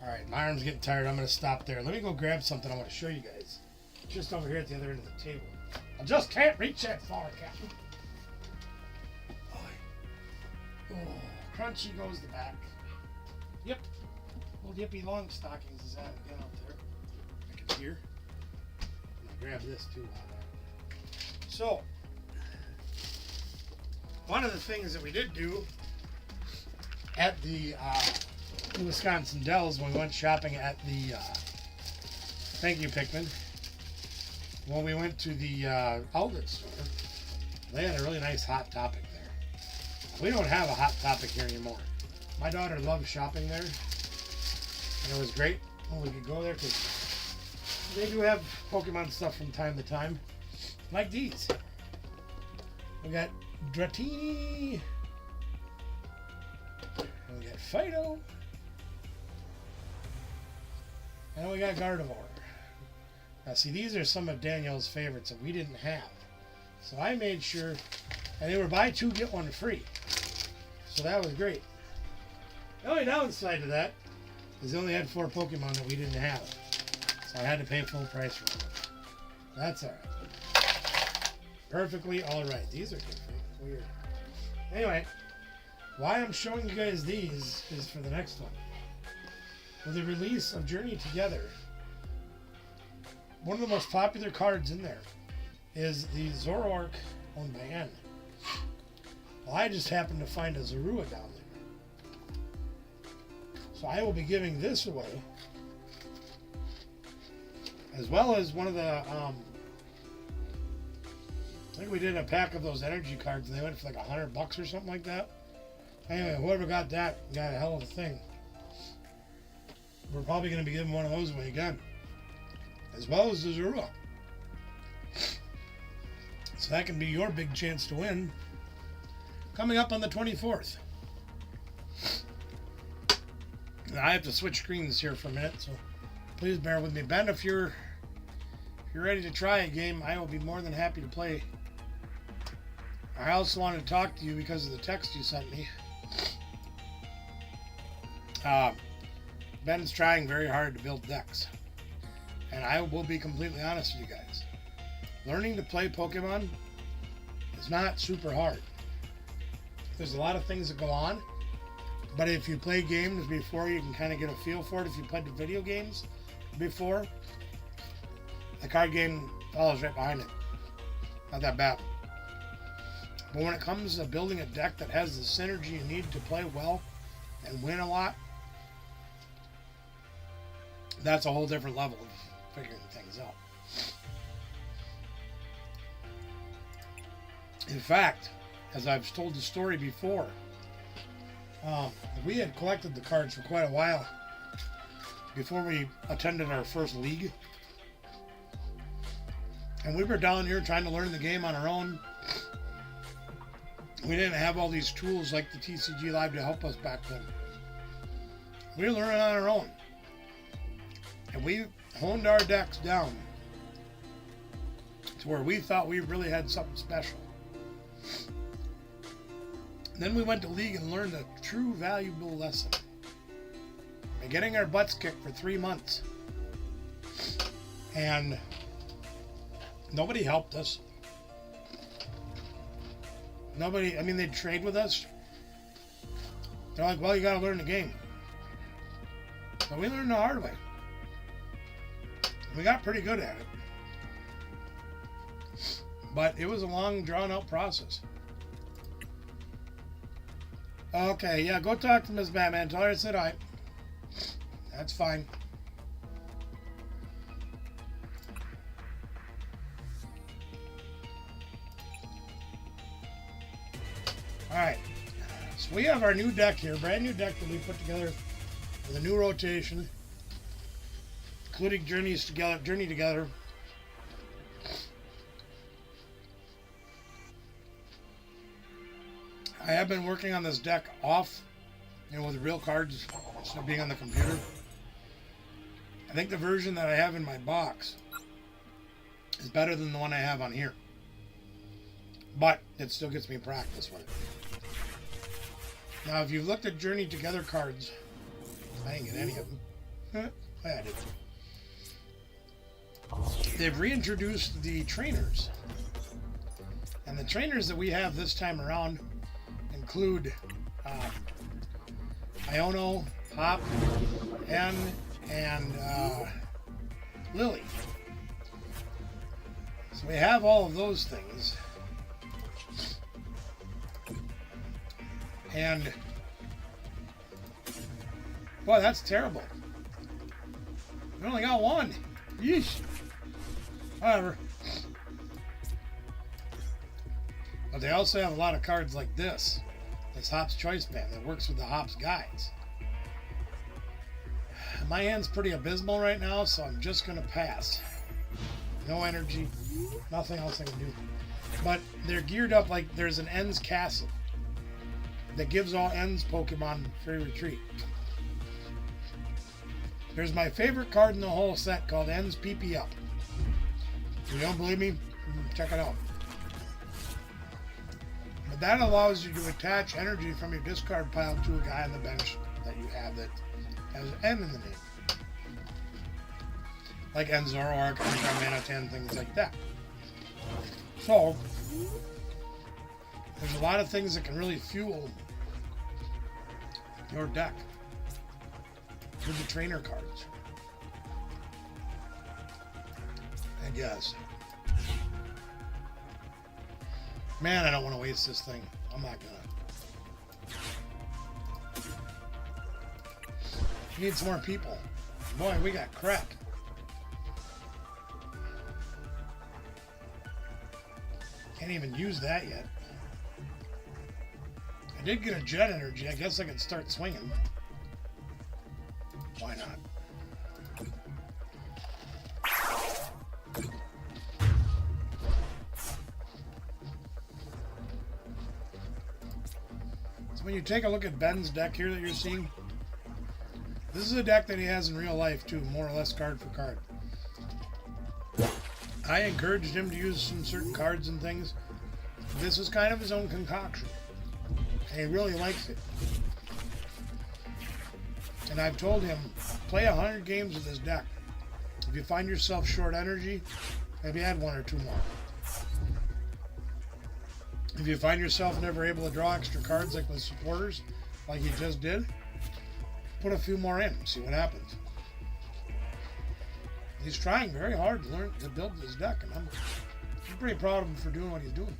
Alright, my arm's getting tired. I'm going to stop there. Let me go grab something I want to show you guys. Just over here at the other end of the table. I just can't reach that far, Captain. Oh, crunchy goes the back. Yep. Old Yippee Long Stockings is out again up there. I can hear. I'm going to grab this too. So, one of the things that we did do at the Wisconsin Dells when we went shopping at the. Thank you, Pikmin. When we went to the outlet store, they had a really nice Hot Topic there. We don't have a Hot Topic here anymore. My daughter loved shopping there, and it was great when we could go there because they do have Pokemon stuff from time to time, like these. We got Dratini, and we got Fido, and we got Gardevoir. Now see, these are some of Danielle's favorites that we didn't have. So I made sure, and they were buy two, get one free. So that was great. The only downside to that is they only had 4 Pokemon that we didn't have. So I had to pay full price for them. That's alright. Perfectly alright. These are different. Weird. Anyway, why I'm showing you guys these is for the next one. With the release of Journey Together, one of the most popular cards in there is the Zoroark owned by N. Well, I just happened to find a Zorua down there. So I will be giving this away, as well as one of the, I think we did a pack of those energy cards and they went for like $100 or something like that. Anyway, whoever got that got a hell of a thing. We're probably going to be giving one of those away again, as well as the Zorua. So that can be your big chance to win coming up on the 24th. Now, I have to switch screens here for a minute, so please bear with me. Ben, if you're ready to try a game, I will be more than happy to play. I also want to talk to you because of the text you sent me. Ben's trying very hard to build decks. And I will be completely honest with you guys. Learning to play Pokemon is not super hard. There's a lot of things that go on. But if you play games before, you can kind of get a feel for it. If you played the video games before, the card game follows right behind it. Not that bad. But when it comes to building a deck that has the synergy you need to play well and win a lot, that's a whole different level of figuring things out. In fact, as I've told the story before, we had collected the cards for quite a while before we attended our first league. And we were down here trying to learn the game on our own. We didn't have all these tools like the TCG Live to help us back then. We were learning on our own. And we honed our decks down to where we thought we really had something special. Then we went to league and learned a true valuable lesson by getting our butts kicked for 3 months. And nobody helped us. Nobody, I mean, they'd trade with us. They're like, well, you got to learn the game. So we learned the hard way. We got pretty good at it. But it was a long, drawn-out process. Okay, yeah, go talk to Ms. Batman. Tell her I said hi. That's fine. Alright. So we have our new deck here. Brand new deck that we put together with a new rotation, including Journey Together. I have been working on this deck off, with real cards instead of being on the computer. I think the version that I have in my box is better than the one I have on here. But it still gets me practice with it. Now, if you've looked at Journey Together cards, I didn't get any of them. I did. They've reintroduced the trainers. And the trainers that we have this time around include Iono, Hop, N, and Lily. So we have all of those things. And Boy, that's terrible. We only got one. Yeesh. Whatever. But they also have a lot of cards like this. This Hops Choice Band that works with the Hops guides. My hand's pretty abysmal right now, so I'm just going to pass. No energy. Nothing else I can do. But they're geared up like there's an Ends Castle that gives all Ends Pokemon free retreat. There's my favorite card in the whole set called Ends PP Up. If you don't believe me, check it out. But that allows you to attach energy from your discard pile to a guy on the bench that you have that has N in the name. Like Enzoroark, Manatan, things like that. So, there's a lot of things that can really fuel your deck with the trainer cards. I guess. Man, I don't want to waste this thing. I'm not gonna. We need some more people. Boy, we got crap. Can't even use that yet. I did get a jet energy. I guess I can start swinging. Why not? So when you take a look at Ben's deck here that you're seeing, this is a deck that he has in real life too, more or less card for card. I encouraged him to use some certain cards and things. This is kind of his own concoction. And he really likes it. And I've told him, play 100 games with this deck. If you find yourself short energy, maybe add one or two more. If you find yourself never able to draw extra cards like with supporters, like he just did, put a few more in, see what happens. He's trying very hard to learn to build this deck, and I'm pretty proud of him for doing what he's doing.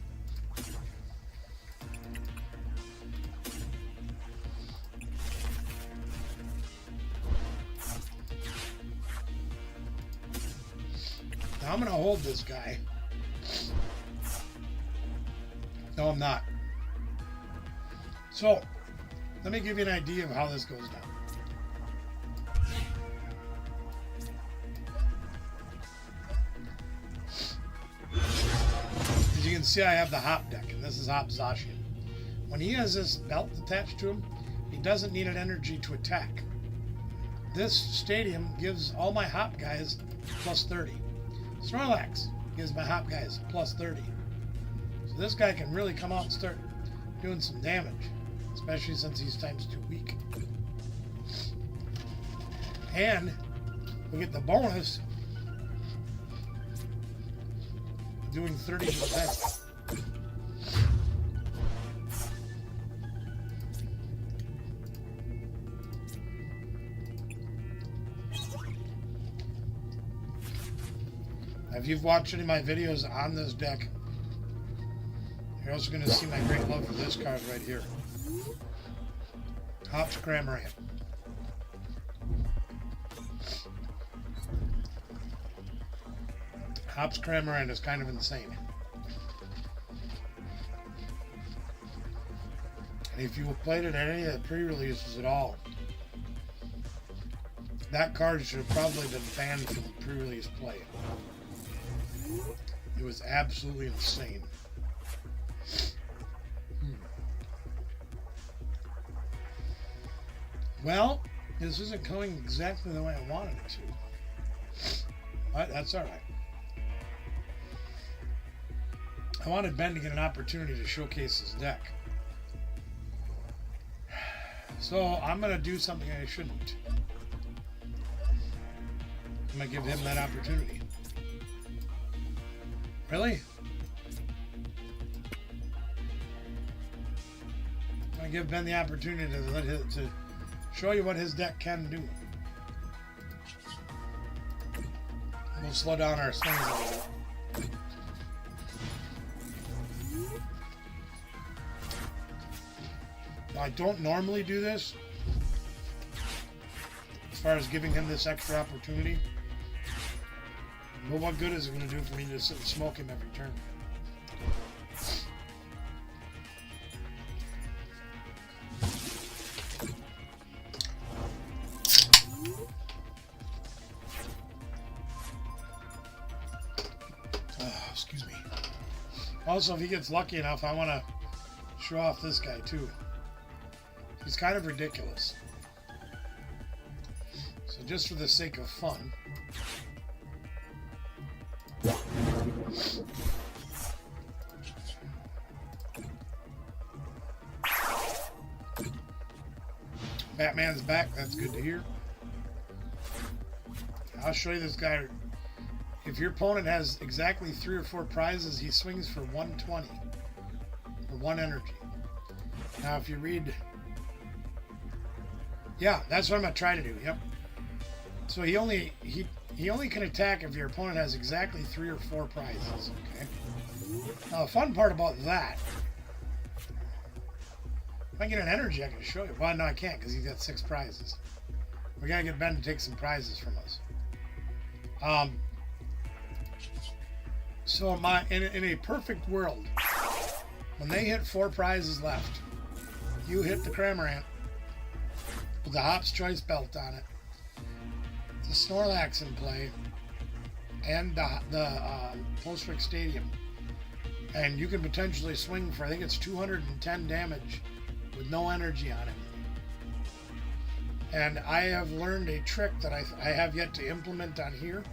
Now I'm going to hold this guy. No, I'm not. So, let me give you an idea of how this goes down. As you can see, I have the Hop deck, and this is Hop Zacian. When he has this belt attached to him, he doesn't need an energy to attack. This stadium gives all my Hop guys plus 30. Snorlax gives my Hop guys plus 30. So this guy can really come out and start doing some damage, especially since he's ×2 weak. And we get the bonus of doing 30%. If you've watched any of my videos on this deck, you're also going to see my great love for this card right here. Hops Cramorant. Hops Cramorant is kind of insane. And if you played it at any of the pre-releases at all, that card should have probably been banned from pre-release play. It was absolutely insane. Well, this isn't going exactly the way I wanted it to. But that's alright. I wanted Ben to get an opportunity to showcase his deck. So I'm going to do something I shouldn't. I'm going to give him that opportunity. Really? I'm going to give Ben the opportunity to show you what his deck can do. We'll slow down our swings a little bit. Now, I don't normally do this, far as giving him this extra opportunity. But what good is it going to do for me to sit and smoke him every turn? Excuse me. Also, if he gets lucky enough, I want to show off this guy too. He's kind of ridiculous. So just for the sake of fun. Batman's back. That's good to hear. I'll show you this guy. If your opponent has exactly 3 or 4 prizes, he swings for 120 or 1 energy. Now, if you read, yeah, that's what I'm gonna try to do. Yep. So he only can attack if your opponent has exactly 3 or 4 prizes. Okay. Now, the fun part about that, if I get an energy, I can show you. Well, no, I can't because he's got 6 prizes. We gotta get Ben to take some prizes from us. So in a perfect world, when they hit 4 prizes left, you hit the Cramorant with the Hop's Choice belt on it, the Snorlax in play, and the Postfix Stadium, and you can potentially swing for, I think it's 210 damage with no energy on it. And I have learned a trick that I have yet to implement on here.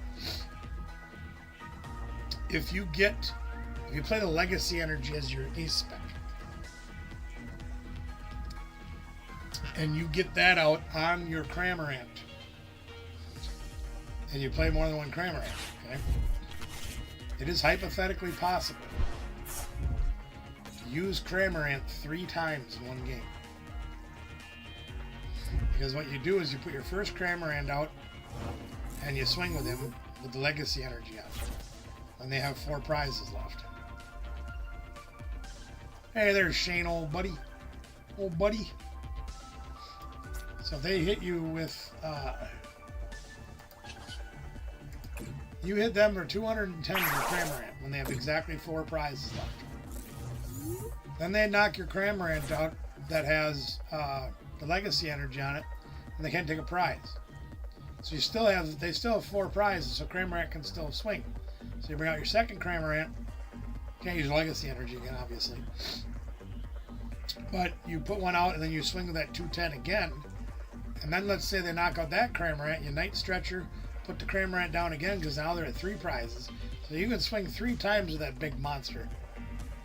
If you play the Legacy Energy as your ace spec, and you get that out on your Cramorant, and you play more than one Cramorant, okay? It is hypothetically possible to use Cramorant 3 times in one game. Because what you do is you put your first Cramorant out, and you swing with him with the Legacy Energy on. And they have 4 prizes left. Hey, there's Shane, old buddy. Old buddy. So if they hit you with... you hit them for 210 with your Cramorant when they have exactly 4 prizes left. Then they knock your Cramorant out that has the Legacy Energy on it, and they can't take a prize. So they still have 4 prizes, so Cramorant can still swing. So you bring out your second Cramorant. Can't use Legacy Energy again, obviously. But you put one out and then you swing with that 210 again. And then let's say they knock out that Cramorant, you Night Stretcher, put the Cramorant down again because now they're at 3 prizes. So you can swing 3 times with that big monster.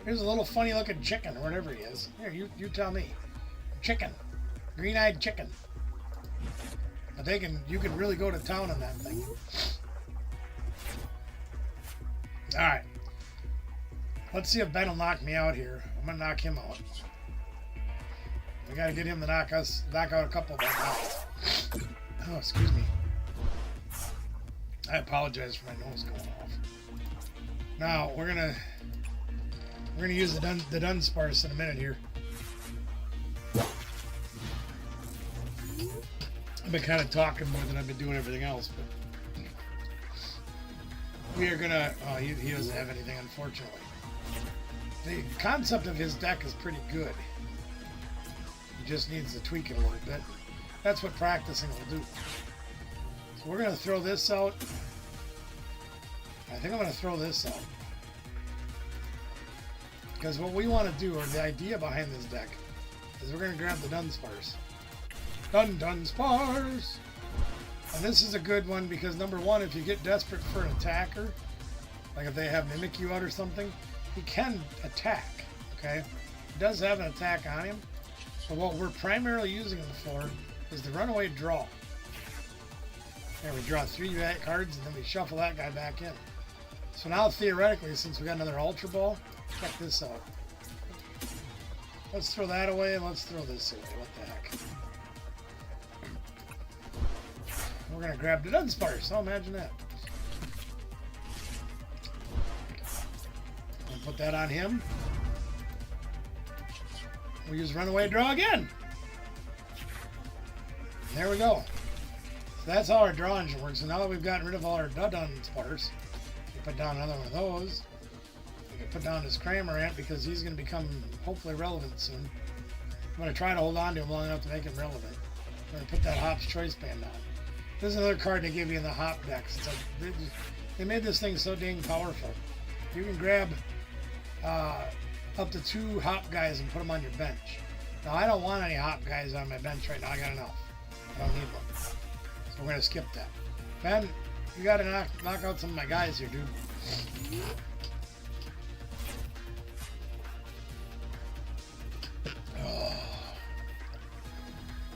Here's a little funny looking chicken or whatever he is. Here, you tell me. Chicken. Green-eyed chicken. But you can really go to town on that thing. Alright. Let's see if Ben will knock me out here. I'm going to knock him out. We got to get him to knock out a couple of our guys. Oh, excuse me. I apologize for my nose going off. Now, we're going to use the Dunsparce in a minute here. I've been kind of talking more than I've been doing everything else, but we are gonna. He doesn't have anything, unfortunately. The concept of his deck is pretty good. He just needs to tweak it a little bit. That's what practicing will do. So we're gonna throw this out. I think I'm gonna throw this out because what we want to do, or the idea behind this deck, is we're gonna grab the Dunsparce. Dunsparce! And this is a good one because, number one, if you get desperate for an attacker, like if they have Mimikyu out or something, he can attack, okay? He does have an attack on him, but what we're primarily using him for is the runaway draw. There, we draw 3 cards and then we shuffle that guy back in. So now, theoretically, since we got another Ultra Ball, check this out. Let's throw that away and let's throw this away. What the heck? We're going to grab the Dunsparce. Oh, imagine that. We'll put that on him. We'll use Runaway Draw again. There we go. So that's how our draw engine works. And now that we've gotten rid of all our dun spotters, we put down another one of those. We can put down this Cramorant because he's going to become hopefully relevant soon. I'm going to try to hold on to him long enough to make him relevant. I'm going to put that Hop's Choice Band down. This is another card they give you in the Hop decks. It's like they made this thing so dang powerful. You can grab up to 2 Hop guys and put them on your bench. Now, I don't want any Hop guys on my bench right now. I got enough. I don't need one. So we're going to skip that. Ben, you got to knock out some of my guys here, dude. Oh.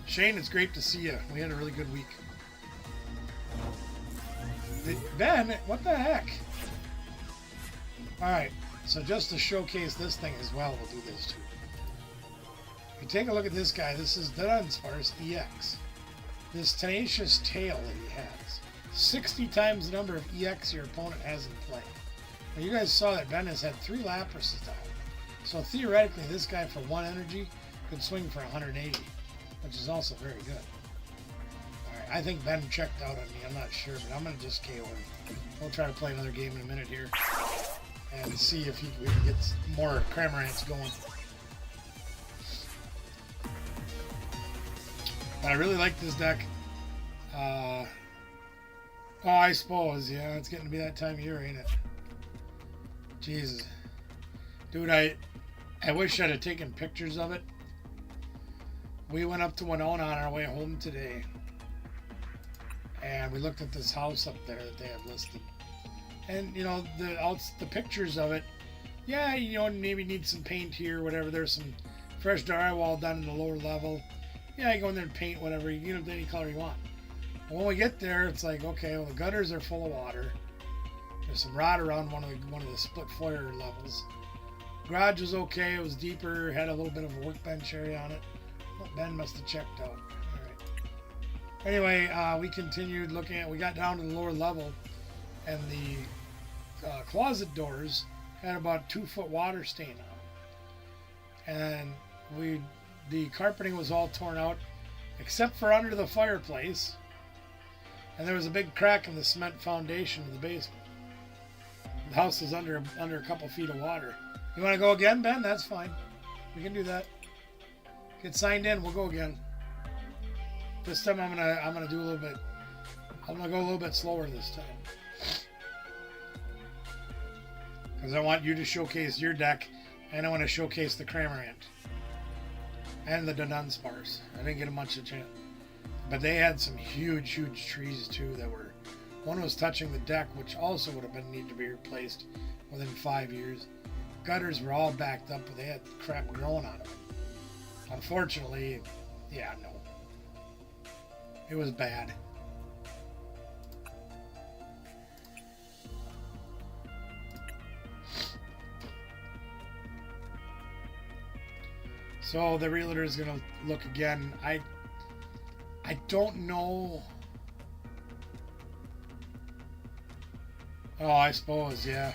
Shane, it's great to see you. We had a really good week. Ben, what the heck? Alright, so just to showcase this thing as well, we'll do this too. If you take a look at this guy, this is the Dunsparce EX. This tenacious tail that he has. 60 times the number of EX your opponent has in play. Now you guys saw that Ben has had 3 Laprases down. So theoretically, this guy for 1 energy could swing for 180, which is also very good. I think Ben checked out on me. I'm not sure, but I'm going to just KO him. We'll try to play another game in a minute here and see if we can get more Cramorants going. But I really like this deck. Oh, I suppose. Yeah, it's getting to be that time of year, ain't it? Jesus. Dude, I wish I'd have taken pictures of it. We went up to Winona on our way home today. And we looked at this house up there that they had listed. And, you know, the pictures of it, yeah, you know, maybe need some paint here, whatever. There's some fresh drywall done in the lower level. Yeah, you go in there and paint whatever. You get it any color you want. And when we get there, it's like, okay, well, the gutters are full of water. There's some rot around one of the split foyer levels. Garage was okay. It was deeper. Had a little bit of a workbench area on it. Well, Ben must have checked out. Anyway, we continued looking at. We got down to the lower level, and the closet doors had about 2-foot water stain on them. And the carpeting was all torn out, except for under the fireplace. And there was a big crack in the cement foundation of the basement. The house was under a couple feet of water. You want to go again, Ben? That's fine. We can do that. Get signed in. We'll go again. This time I'm gonna do a little bit. I'm gonna go a little bit slower this time because I want you to showcase your deck, and I want to showcase the Cramorant and the Dunsparce. I didn't get much of a chance, but they had some huge trees too that were. One was touching the deck, which also would have been need to be replaced within 5 years. Gutters were all backed up, but they had crap growing on them. Unfortunately, yeah, no. It was bad. So the realtor is going to look again. I don't know. Oh, I suppose, yeah.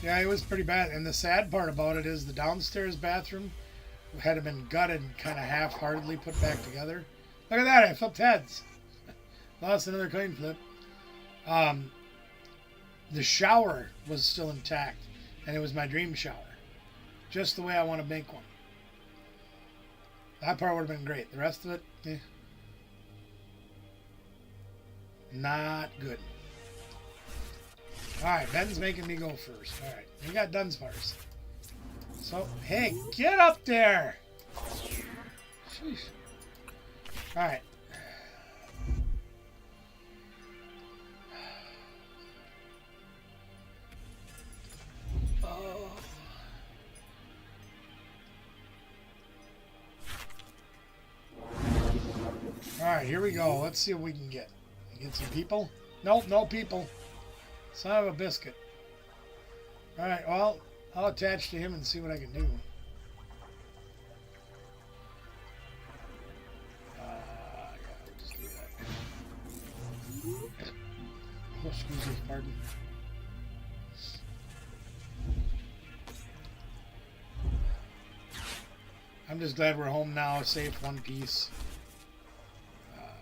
Yeah, it was pretty bad. And the sad part about it is the downstairs bathroom had been gutted and kind of half-heartedly put back together. Look at that, I flipped heads. Lost another coin flip. The shower was still intact, and it was my dream shower. Just the way I want to make one. That part would have been great. The rest of it, eh. Not good. Alright, Ben's making me go first. Alright, we got Dunsparce. So, hey, get up there! Sheesh. Alright. Oh. Alright, here we go. Let's see what we can get. Get some people? Nope, no people. Son of a biscuit. Alright, well, I'll attach to him and see what I can do. Yeah, we'll just do that. Oh, excuse me, pardon. I'm just glad we're home now, safe, one piece,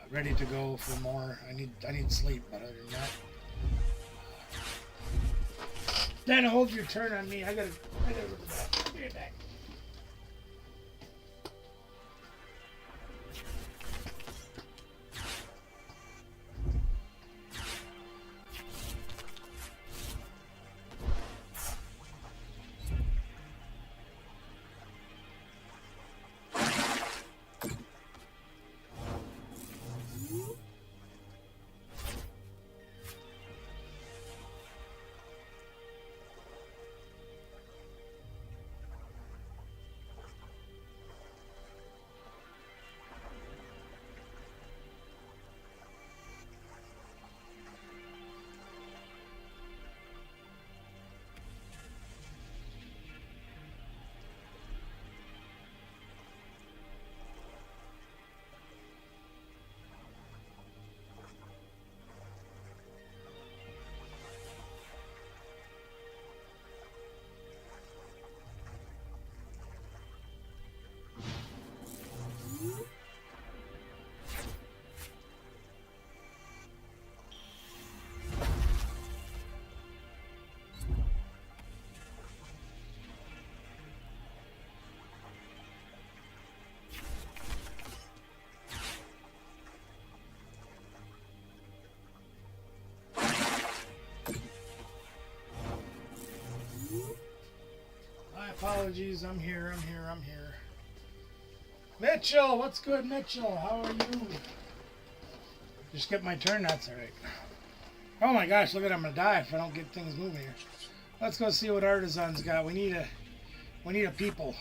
ready to go for more. I need sleep, but other than that, Dana, hold your turn on me. I gotta go to the back. Be right back. Apologies, I'm here. Mitchell, what's good, Mitchell? How are you? Just get my turn, that's alright. Oh my gosh, look at it, I'm gonna die if I don't get things moving here. Let's go see what Artisan's got. We need a people.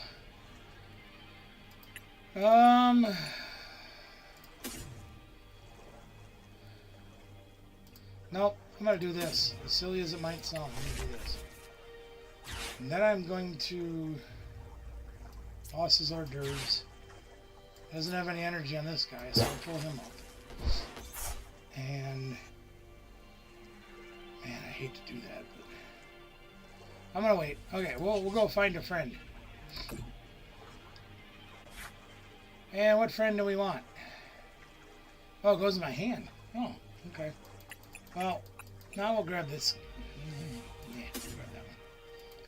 Nope, I'm gonna do this. As silly as it might sound, I'm gonna do this. And then I'm going to toss his hors d'oeuvres. Doesn't have any energy on this guy, so I'll pull him up. And man, I hate to do that, but I'm gonna wait. Okay, we'll go find a friend. And what friend do we want? Oh, it goes in my hand. Oh, okay. Well, now we'll grab this. Yeah, we'll grab that one.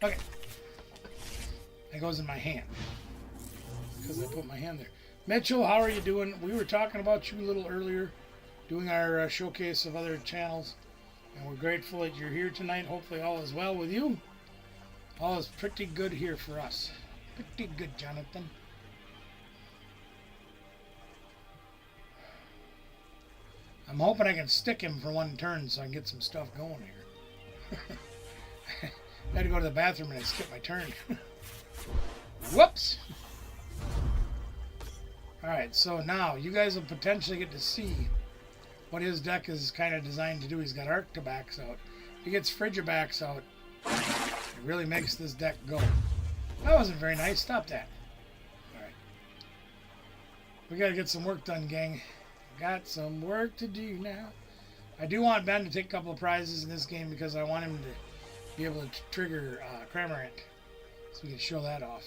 Okay. It goes in my hand. Because I put my hand there. Mitchell, how are you doing? We were talking about you a little earlier, doing our showcase of other channels. And we're grateful that you're here tonight. Hopefully all is well with you. All is pretty good here for us. Pretty good, Jonathan. I'm hoping I can stick him for one turn so I can get some stuff going here. I had to go to the bathroom and I skipped my turn. Whoops! Alright, so now you guys will potentially get to see what his deck is kind of designed to do. He's got Arctobacks out. If he gets Frigibacks out, it really makes this deck go. That wasn't very nice. Stop that. Alright. We gotta get some work done, gang. Got some work to do now. I do want Ben to take a couple of prizes in this game because I want him to be able to trigger Cramorant. So we can show that off.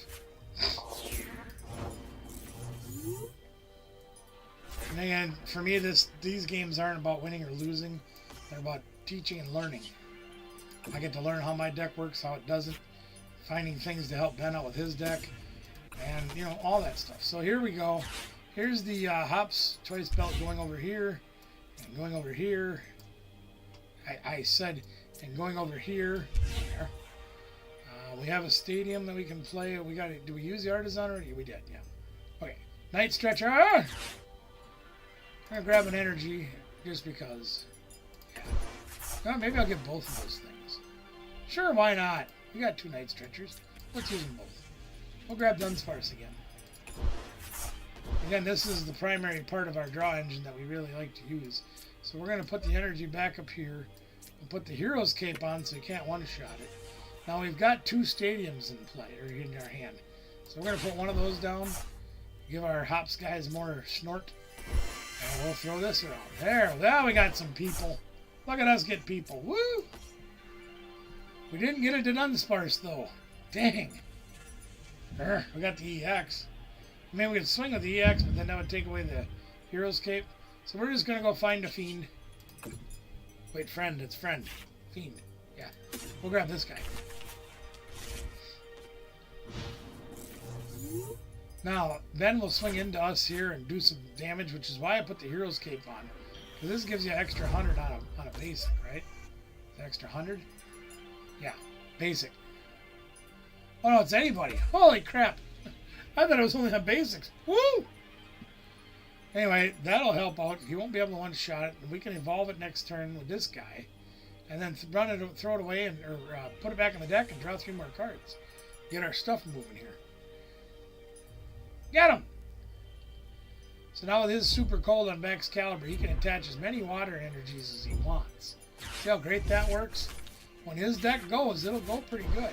And again, for me, these games aren't about winning or losing. They're about teaching and learning. I get to learn how my deck works, how it doesn't, finding things to help Ben out with his deck, and, you know, all that stuff. So here we go. Here's the Hops Choice Belt going over here, and going over here. I said, and going over here. There. We have a stadium that we can play. Do we use the Artisan already? We did, yeah. Okay. Night Stretcher. Ah! I'm going to grab an energy just because. Yeah. Well, maybe I'll get both of those things. Sure, why not? We got 2 Night Stretchers. Let's use them both. We'll grab Dunsparce again. Again, this is the primary part of our draw engine that we really like to use. So we're going to put the energy back up here and put the Hero's Cape on so you can't one-shot it. Now we've got 2 stadiums in play, or in our hand. So we're going to put one of those down, give our Hops guys more snort, and we'll throw this around. There, now we got some people. Look at us get people. Woo! We didn't get it to Dunsparce though. Dang. We got the EX. I mean, we could swing with the EX, but then that would take away the Hero's Cape. So we're just going to go find a Fiend. Wait, friend. It's friend. Fiend. Yeah. We'll grab this guy. Now, Ben will swing into us here and do some damage, which is why I put the Hero's Cape on. Because this gives you an extra 100 on a basic, right? An extra 100? Yeah, basic. Oh no, it's anybody. Holy crap. I thought it was only on basics. Woo! Anyway, that'll help out. He won't be able to one-shot it. We can evolve it next turn with this guy. And then throw it away or put it back in the deck and draw 3 more cards. Get our stuff moving here. Get him! So now with his super cold on max caliber, he can attach as many water energies as he wants. See how great that works? When his deck goes, it'll go pretty good.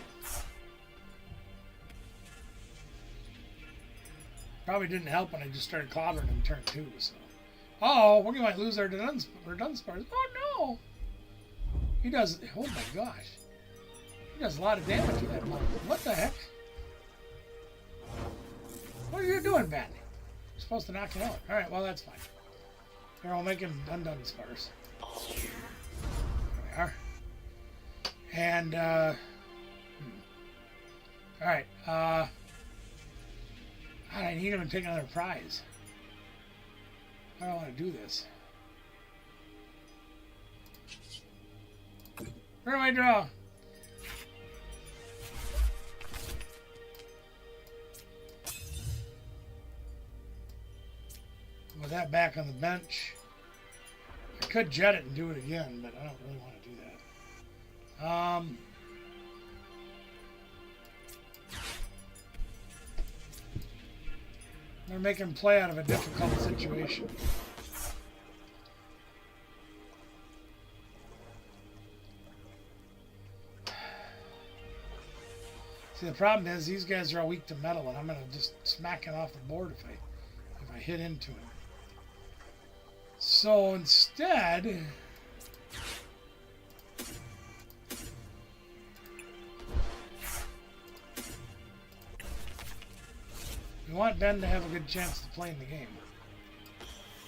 Probably didn't help when I just started clobbering him turn 2. So, we might lose our Dunsparce. Oh no! He does. Oh my gosh! He does a lot of damage to that monkey. What the heck? What are you doing, Ben? You're supposed to knock him out. All right, well that's fine. Here, I'll make him Dunsparce. There we are. And all right. God, I need him to take another prize. I don't want to do this. Where do I draw? With that back on the bench, I could jet it and do it again, but I don't really want to do that. They're making him play out of a difficult situation. See, the problem is these guys are all weak to metal, and I'm gonna just smack him off the board if I hit into him. So instead, we want Ben to have a good chance to play in the game.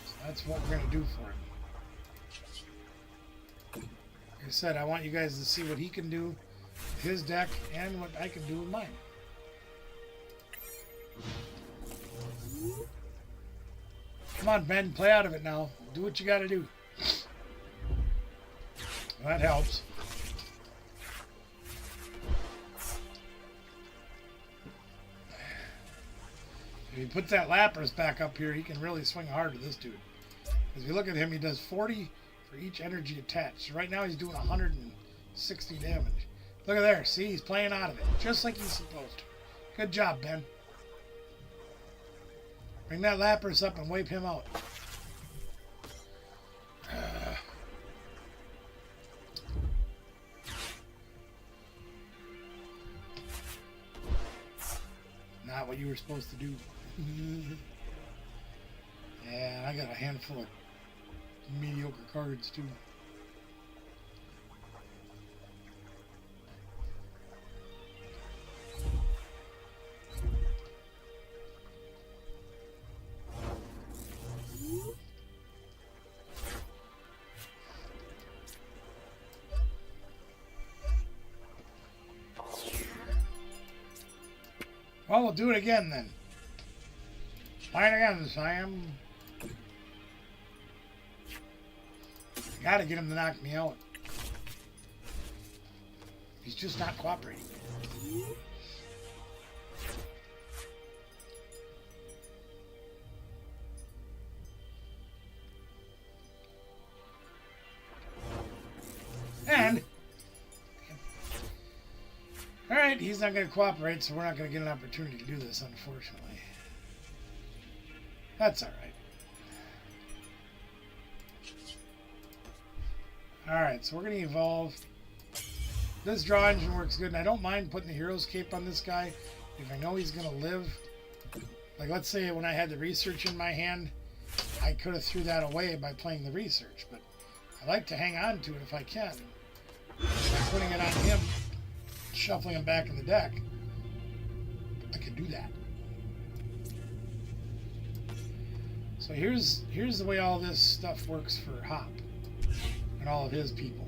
So that's what we're going to do for him. Like I said, I want you guys to see what he can do with his deck and what I can do with mine. Come on, Ben, play out of it now. Do what you got to do. Well, that helps. If he puts that Lapras back up here, he can really swing hard to this dude. If you look at him, he does 40 for each energy attached. So right now he's doing 160 damage. Look at there. See, he's playing out of it. Just like he's supposed to. Good job, Ben. Bring that Lapras up and wipe him out. Not what you were supposed to do. Yeah, I got a handful of mediocre cards too. Well, we'll do it again then. Try it again, Sam. Gotta get him to knock me out. He's just not cooperating. And alright, he's not going to cooperate, so we're not going to get an opportunity to do this, unfortunately. That's alright. Alright, so we're going to evolve. This draw engine works good, and I don't mind putting the Hero's Cape on this guy if I know he's going to live. Like, let's say when I had the research in my hand, I could have threw that away by playing the research, but I like to hang on to it if I can. By putting it on him, shuffling him back in the deck, I can do that. So here's the way all this stuff works for Hop and all of his people.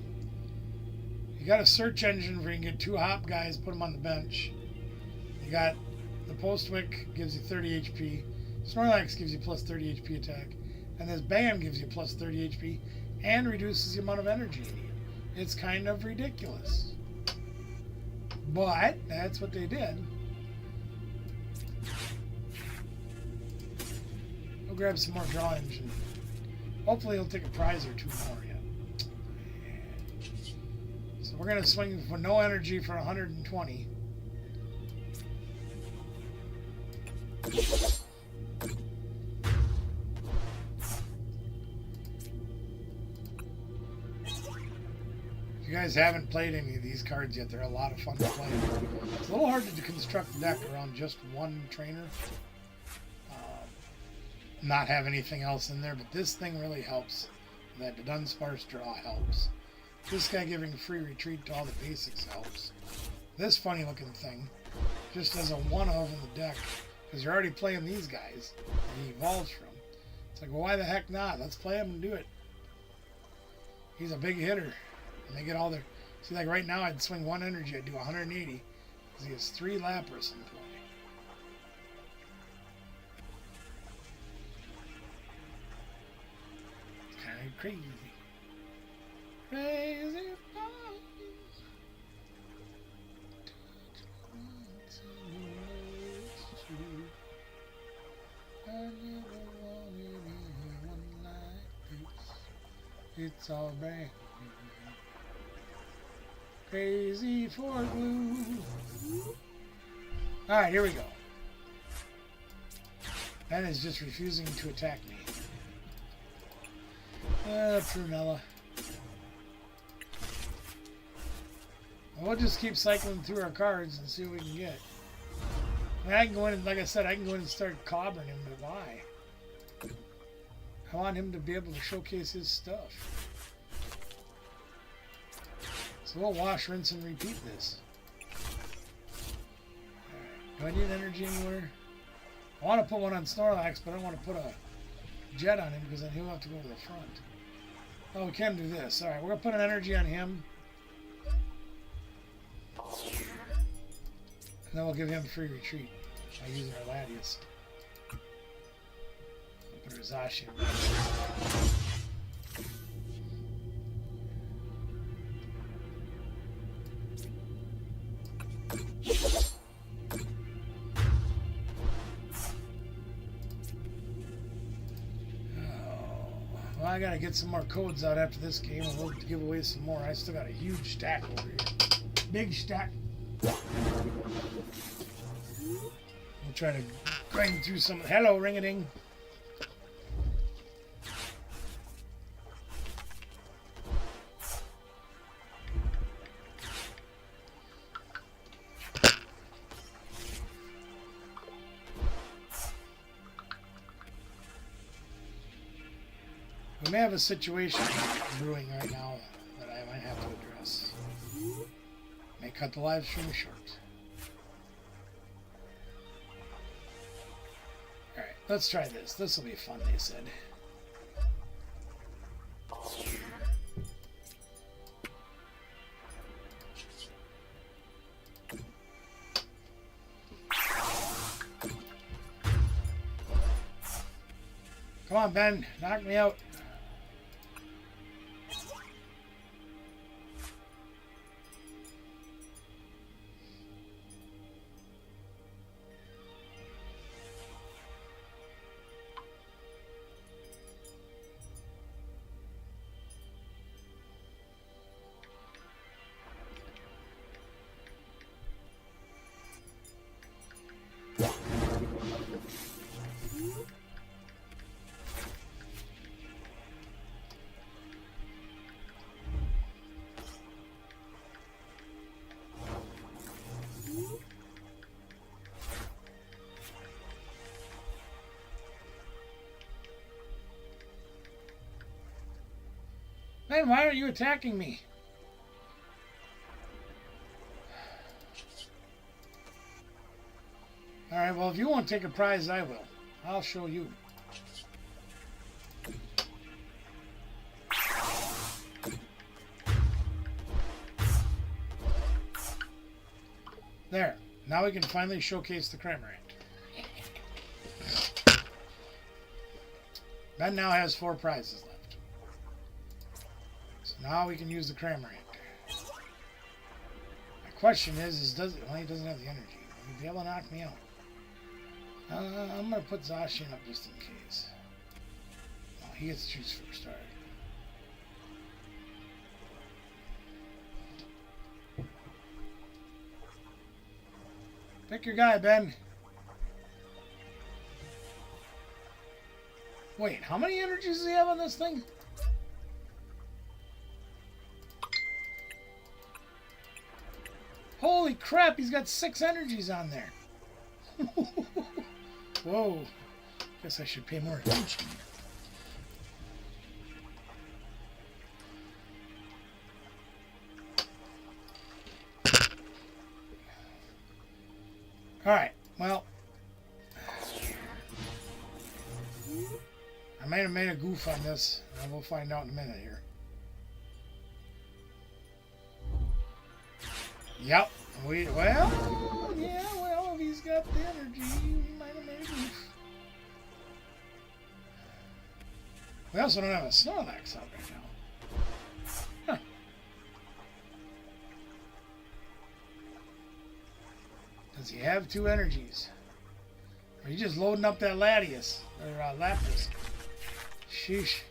You got a search engine where you can get 2 Hop guys, put them on the bench. You got the Postwick gives you 30 HP. Snorlax gives you plus 30 HP attack. And this Bam gives you plus 30 HP and reduces the amount of energy you need. It's kind of ridiculous. But that's what they did. We'll grab some more draw engine. Hopefully he'll take a prize or 2 more yet. So we're going to swing for no energy for 120. If you guys haven't played any of these cards yet, they're a lot of fun to play. It's a little hard to construct a deck around just one trainer. Not have anything else in there, but this thing really helps. That Dunsparce draw helps. This guy giving free retreat to all the basics helps. This funny looking thing just as a one-of in the deck, because you're already playing these guys and he evolves from. It's like, well, why the heck not? Let's play him and do it. He's a big hitter. And they get all their... See, like right now I'd swing 1 energy, I'd do 180, because he has 3 Lapras in play. Crazy. Crazy it's all bad. Crazy for glue. Alright, here we go. Ben is just refusing to attack me. Prunella. We'll just keep cycling through our cards and see what we can get. I mean, I can go in and, like I said, I can go in and start cobbering him, but why? I want him to be able to showcase his stuff. So we'll wash, rinse, and repeat this. Alright, do I need energy anywhere? I want to put one on Snorlax, but I don't want to put a jet on him because then he'll have to go to the front. Oh, we can do this. Alright, we're going to put an energy on him. And then we'll give him free retreat by using our Latias. We'll put our Zacian. Well, I gotta get some more codes out after this game and we'll give away some more. I still got a huge stack over here. Big stack. We'll try to grind through some. Hello, ring-a-ding. We may have a situation brewing right now that I might have to address. May cut the live stream short. Alright, let's try this. This will be fun, they said. Come on, Ben. Knock me out. Man, why aren't you attacking me? Alright, well, if you won't take a prize, I will. I'll show you. There. Now we can finally showcase the Cramorant. Ben now has 4 prizes left. So now we can use the Cramorant. My question is does it? Well, he doesn't have the energy. He'll be able to knock me out. I'm going to put Zacian up just in case. Oh, he gets to choose first. All right. Pick your guy, Ben. Wait, how many energies does he have on this thing? Holy crap, he's got 6 energies on there. Whoa. Guess I should pay more attention. Alright, well. I might have made a goof on this. And we'll find out in a minute here. Yep. Well, if he's got the energy, he might have made a goof. We also don't have a Snorlax out right now. Huh. Does he have 2 energies? Or are you just loading up that Latias? Or Lapras? Sheesh.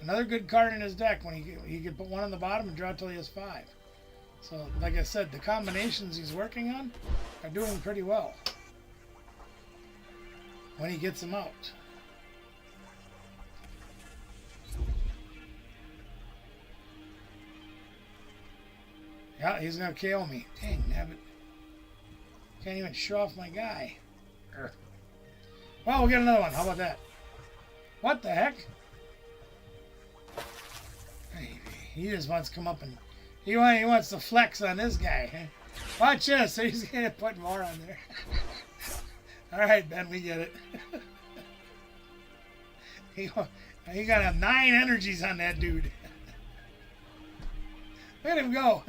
Another good card in his deck when he could put 1 on the bottom and draw till he has 5. So, like I said, the combinations he's working on are doing pretty well. When he gets them out. Yeah, he's going to KO me. Dang, nabbit. Can't even show off my guy. Well, we'll get another one. How about that? What the heck? He just wants to come up and... He wants to flex on this guy. Watch this. So he's going to put more on there. Alright, Ben, we get it. He got 9 energies on that dude. Let him go.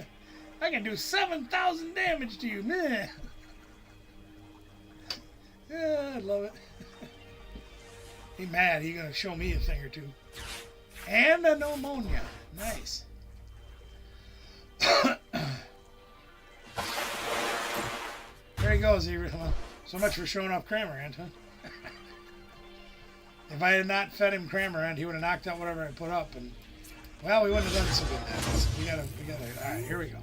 I can do 7,000 damage to you. Meh. Yeah, I love it. He mad. He gonna show me a thing or 2. And a pneumonia. Nice. There he goes. So much for showing off Cramorant, huh? If I had not fed him Cramorant, he would have knocked out whatever I put up, and well, we wouldn't have done so good. We gotta. All right, here we go.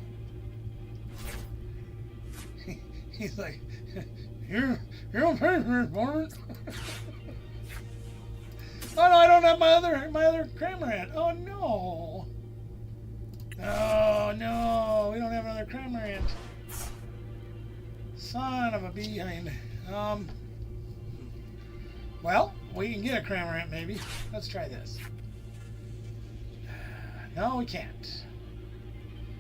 He's like, you don't pay for it. Oh no, I don't have my other Cramorant. Oh no. Oh no, we don't have another Cramorant. Son of a behind. Well, we can get a Cramorant maybe. Let's try this. No, we can't.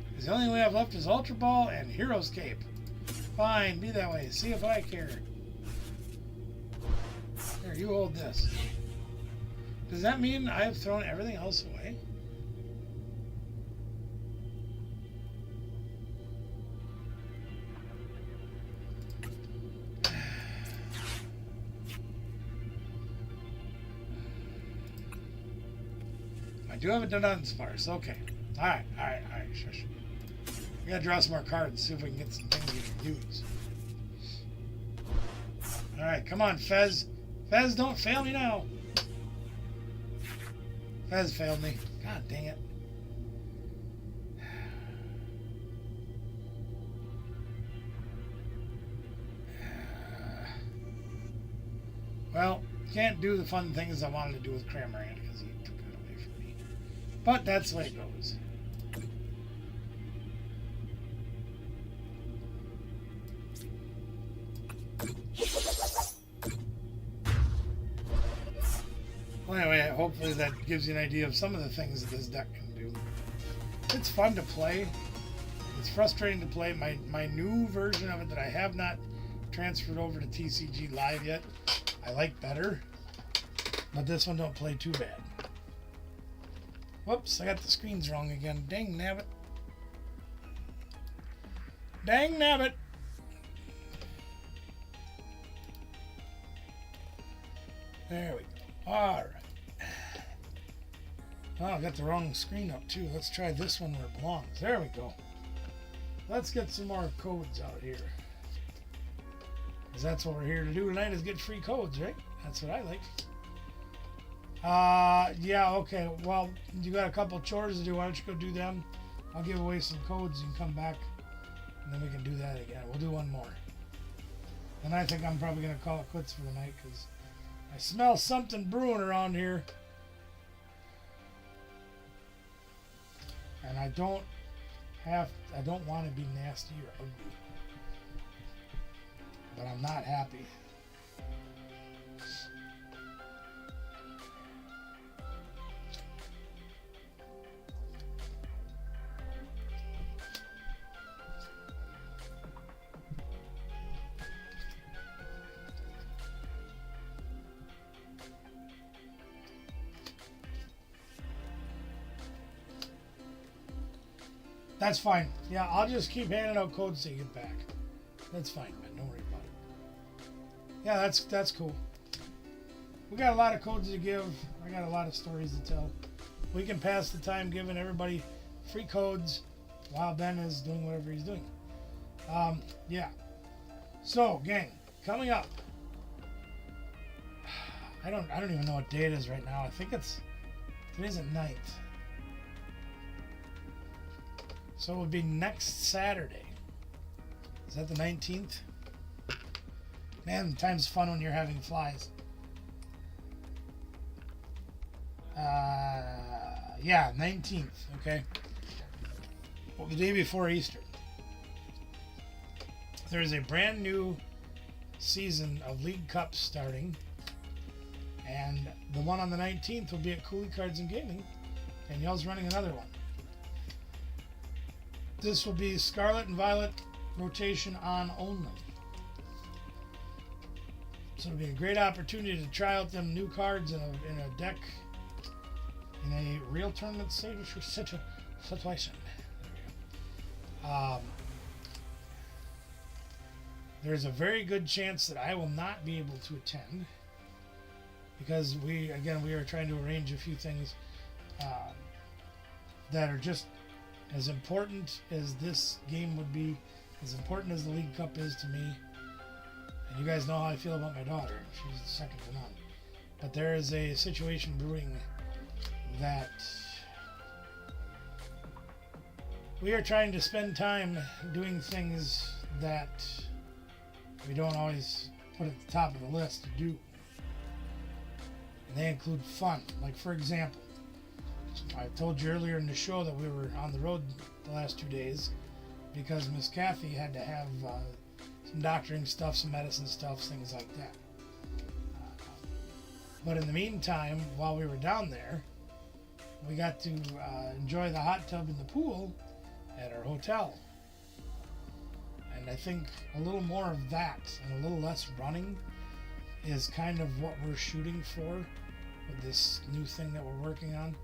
Because the only way I have left is Ultra Ball and Hero's Cape. Fine, be that way. See if I care. Here, you hold this. Does that mean I have thrown everything else away? I do have a Dunsparce. Okay. Alright. Shush. We gotta draw some more cards and see if we can get some things we can use. Alright, come on, Fez. Fez, don't fail me now. Fez failed me. God dang it. Well, can't do the fun things I wanted to do with Cramorant because he took it away from me. But that's the way it goes. Well, anyway, hopefully that gives you an idea of some of the things that this deck can do. It's fun to play. It's frustrating to play. My new version of it that I have not transferred over to TCG Live yet, I like better. But this one don't play too bad. Whoops, I got the screens wrong again. Dang nabbit. Dang nabbit. There we go. All right. Oh, I got the wrong screen up too. Let's try this one where it belongs. There we go. Let's get some more codes out here. Because that's what we're here to do tonight, is get free codes, right? That's what I like. Yeah, okay. Well, you got a couple chores to do. Why don't you go do them? I'll give away some codes and come back, and then we can do that again. We'll do one more. And I think I'm probably going to call it quits for the night, because I smell something brewing around here. And I don't want to be nasty or ugly. But I'm not happy. That's fine. Yeah, I'll just keep handing out codes till you get back. That's fine, man. Don't worry about it. Yeah, that's cool. We got a lot of codes to give. I got a lot of stories to tell. We can pass the time giving everybody free codes while Ben is doing whatever he's doing. Yeah. So, gang, coming up. I don't even know what day it is right now. I think today's the 9th. So it would be next Saturday. Is that the 19th? Man, time's fun when you're having flies. Yeah, 19th, okay? Well, the day before Easter. There is a brand new season of League Cups starting. And the one on the 19th will be at Cooley Cards and Gaming. And y'all's running another one. This will be Scarlet and Violet rotation on only. So it'll be a great opportunity to try out them new cards in a deck in a real tournament situation. There's a very good chance that I will not be able to attend because we are trying to arrange a few things that are just as important as this game would be, as important as the League Cup is to me. And you guys know how I feel about my daughter. She's second to none. But there is a situation brewing that we are trying to spend time doing things that we don't always put at the top of the list to do. And they include fun. Like, for example, I told you earlier in the show that we were on the road the last 2 days because Miss Kathy had to have some doctoring stuff, some medicine stuff, things like that. But in the meantime, while we were down there, we got to enjoy the hot tub in the pool at our hotel. And I think a little more of that and a little less running is kind of what we're shooting for with this new thing that we're working on.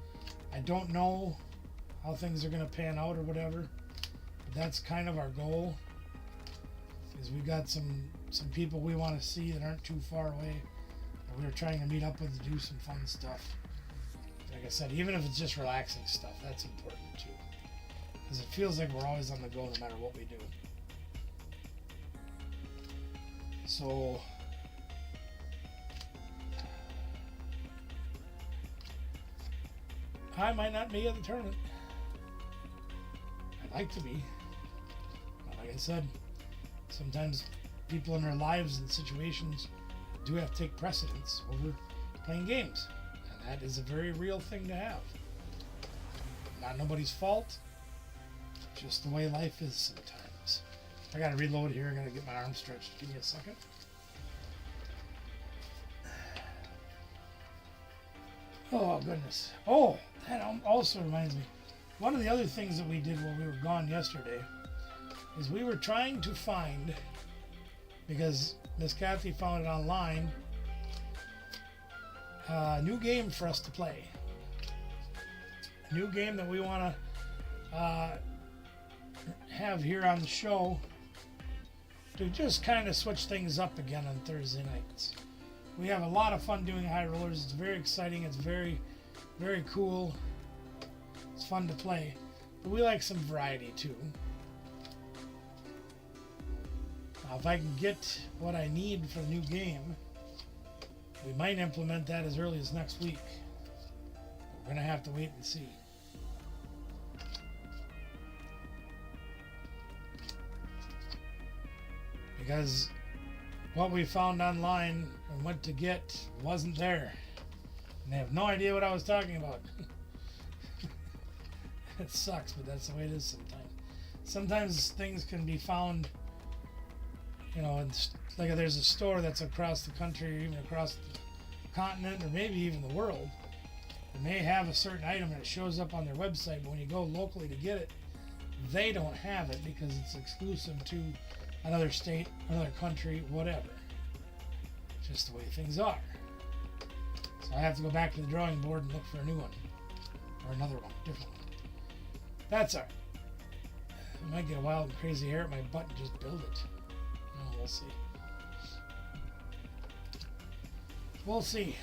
I don't know how things are going to pan out or whatever, but that's kind of our goal. Is we've got some people we want to see that aren't too far away that we're trying to meet up with to do some fun stuff. Like I said, even if it's just relaxing stuff, that's important too. Because it feels like we're always on the go no matter what we do. So I might not be at the tournament. I'd like to be. But like I said, sometimes people in their lives and situations do have to take precedence over playing games. And that is a very real thing to have. Not nobody's fault. Just the way life is sometimes. I gotta reload here. I gotta get my arm stretched. Give me a second. Oh, goodness. Oh, that also reminds me. One of the other things that we did while we were gone yesterday is we were trying to find, because Miss Kathy found it online, a new game for us to play. A new game that we want to have here on the show to just kind of switch things up again on Thursday nights. we have a lot of fun doing high rollers. It's very exciting. It's very, very cool. It's fun to play. But we like some variety too. Now, if I can get what I need for the new game, we might implement that as early as next week. We're going to have to wait and see. Because what we found online and went to get wasn't there. And they have no idea what I was talking about. It sucks, but that's the way it is sometimes. Sometimes things can be found, you know, like there's a store that's across the country or even across the continent or maybe even the world. They may have a certain item and it shows up on their website, but when you go locally to get it, they don't have it because it's exclusive to another state, another country, whatever. Just the way things are. So I have to go back to the drawing board and look for a new one. Or another one, different one. That's alright. I might get a wild and crazy hair at my butt and just build it. Oh, we'll see. We'll see.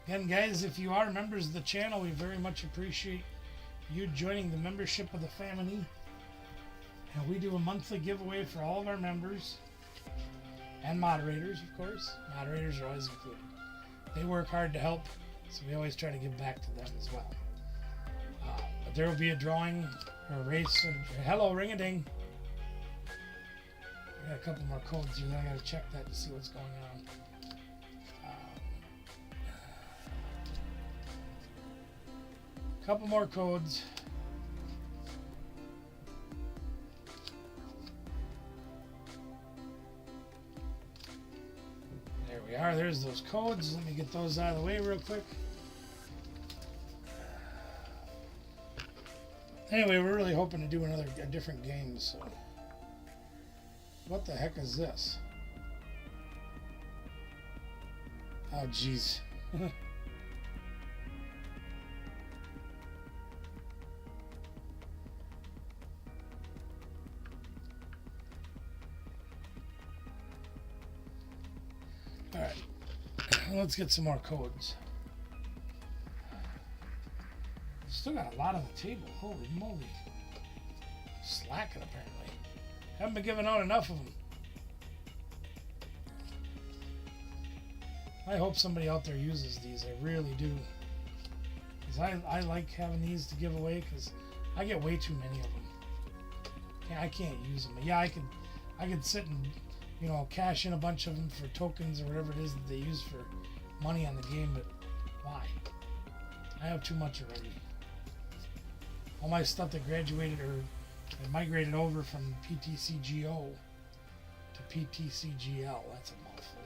Again, guys, if you are members of the channel, we very much appreciate you joining the membership of the family. And we do a monthly giveaway for all of our members and moderators, of course. Moderators are always included. They work hard to help, so we always try to give back to them as well. But there will be a drawing or a race. Hello, ring-a-ding. I got a couple more codes here. I got to check that to see what's going on. Couple more codes. There we are. There's those codes. Let me get those out of the way real quick. Anyway, we're really hoping to do a different game. So, what the heck is this? Oh, jeez. Alright, let's get some more codes. Still got a lot on the table. Holy moly. Slacking, apparently. Haven't been giving out enough of them. I hope somebody out there uses these. I really do. Because I like having these to give away because I get way too many of them. I can't use them. Yeah, I could sit and, you know, cash in a bunch of them for tokens or whatever it is that they use for money on the game, but why? I have too much already. All my stuff that graduated or migrated over from PTCGO to PTCGL, that's a mouthful,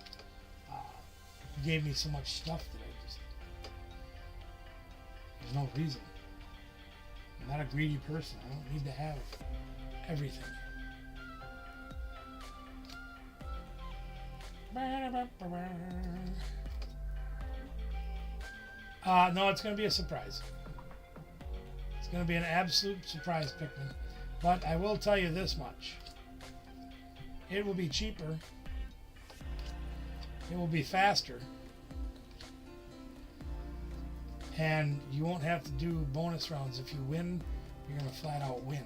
gave me so much stuff that there's no reason. I'm not a greedy person. I don't need to have everything. No, it's going to be a surprise. It's going to be an absolute surprise, Pikmin. But I will tell you this much. It will be cheaper. It will be faster. And you won't have to do bonus rounds. If you win, you're going to flat out win.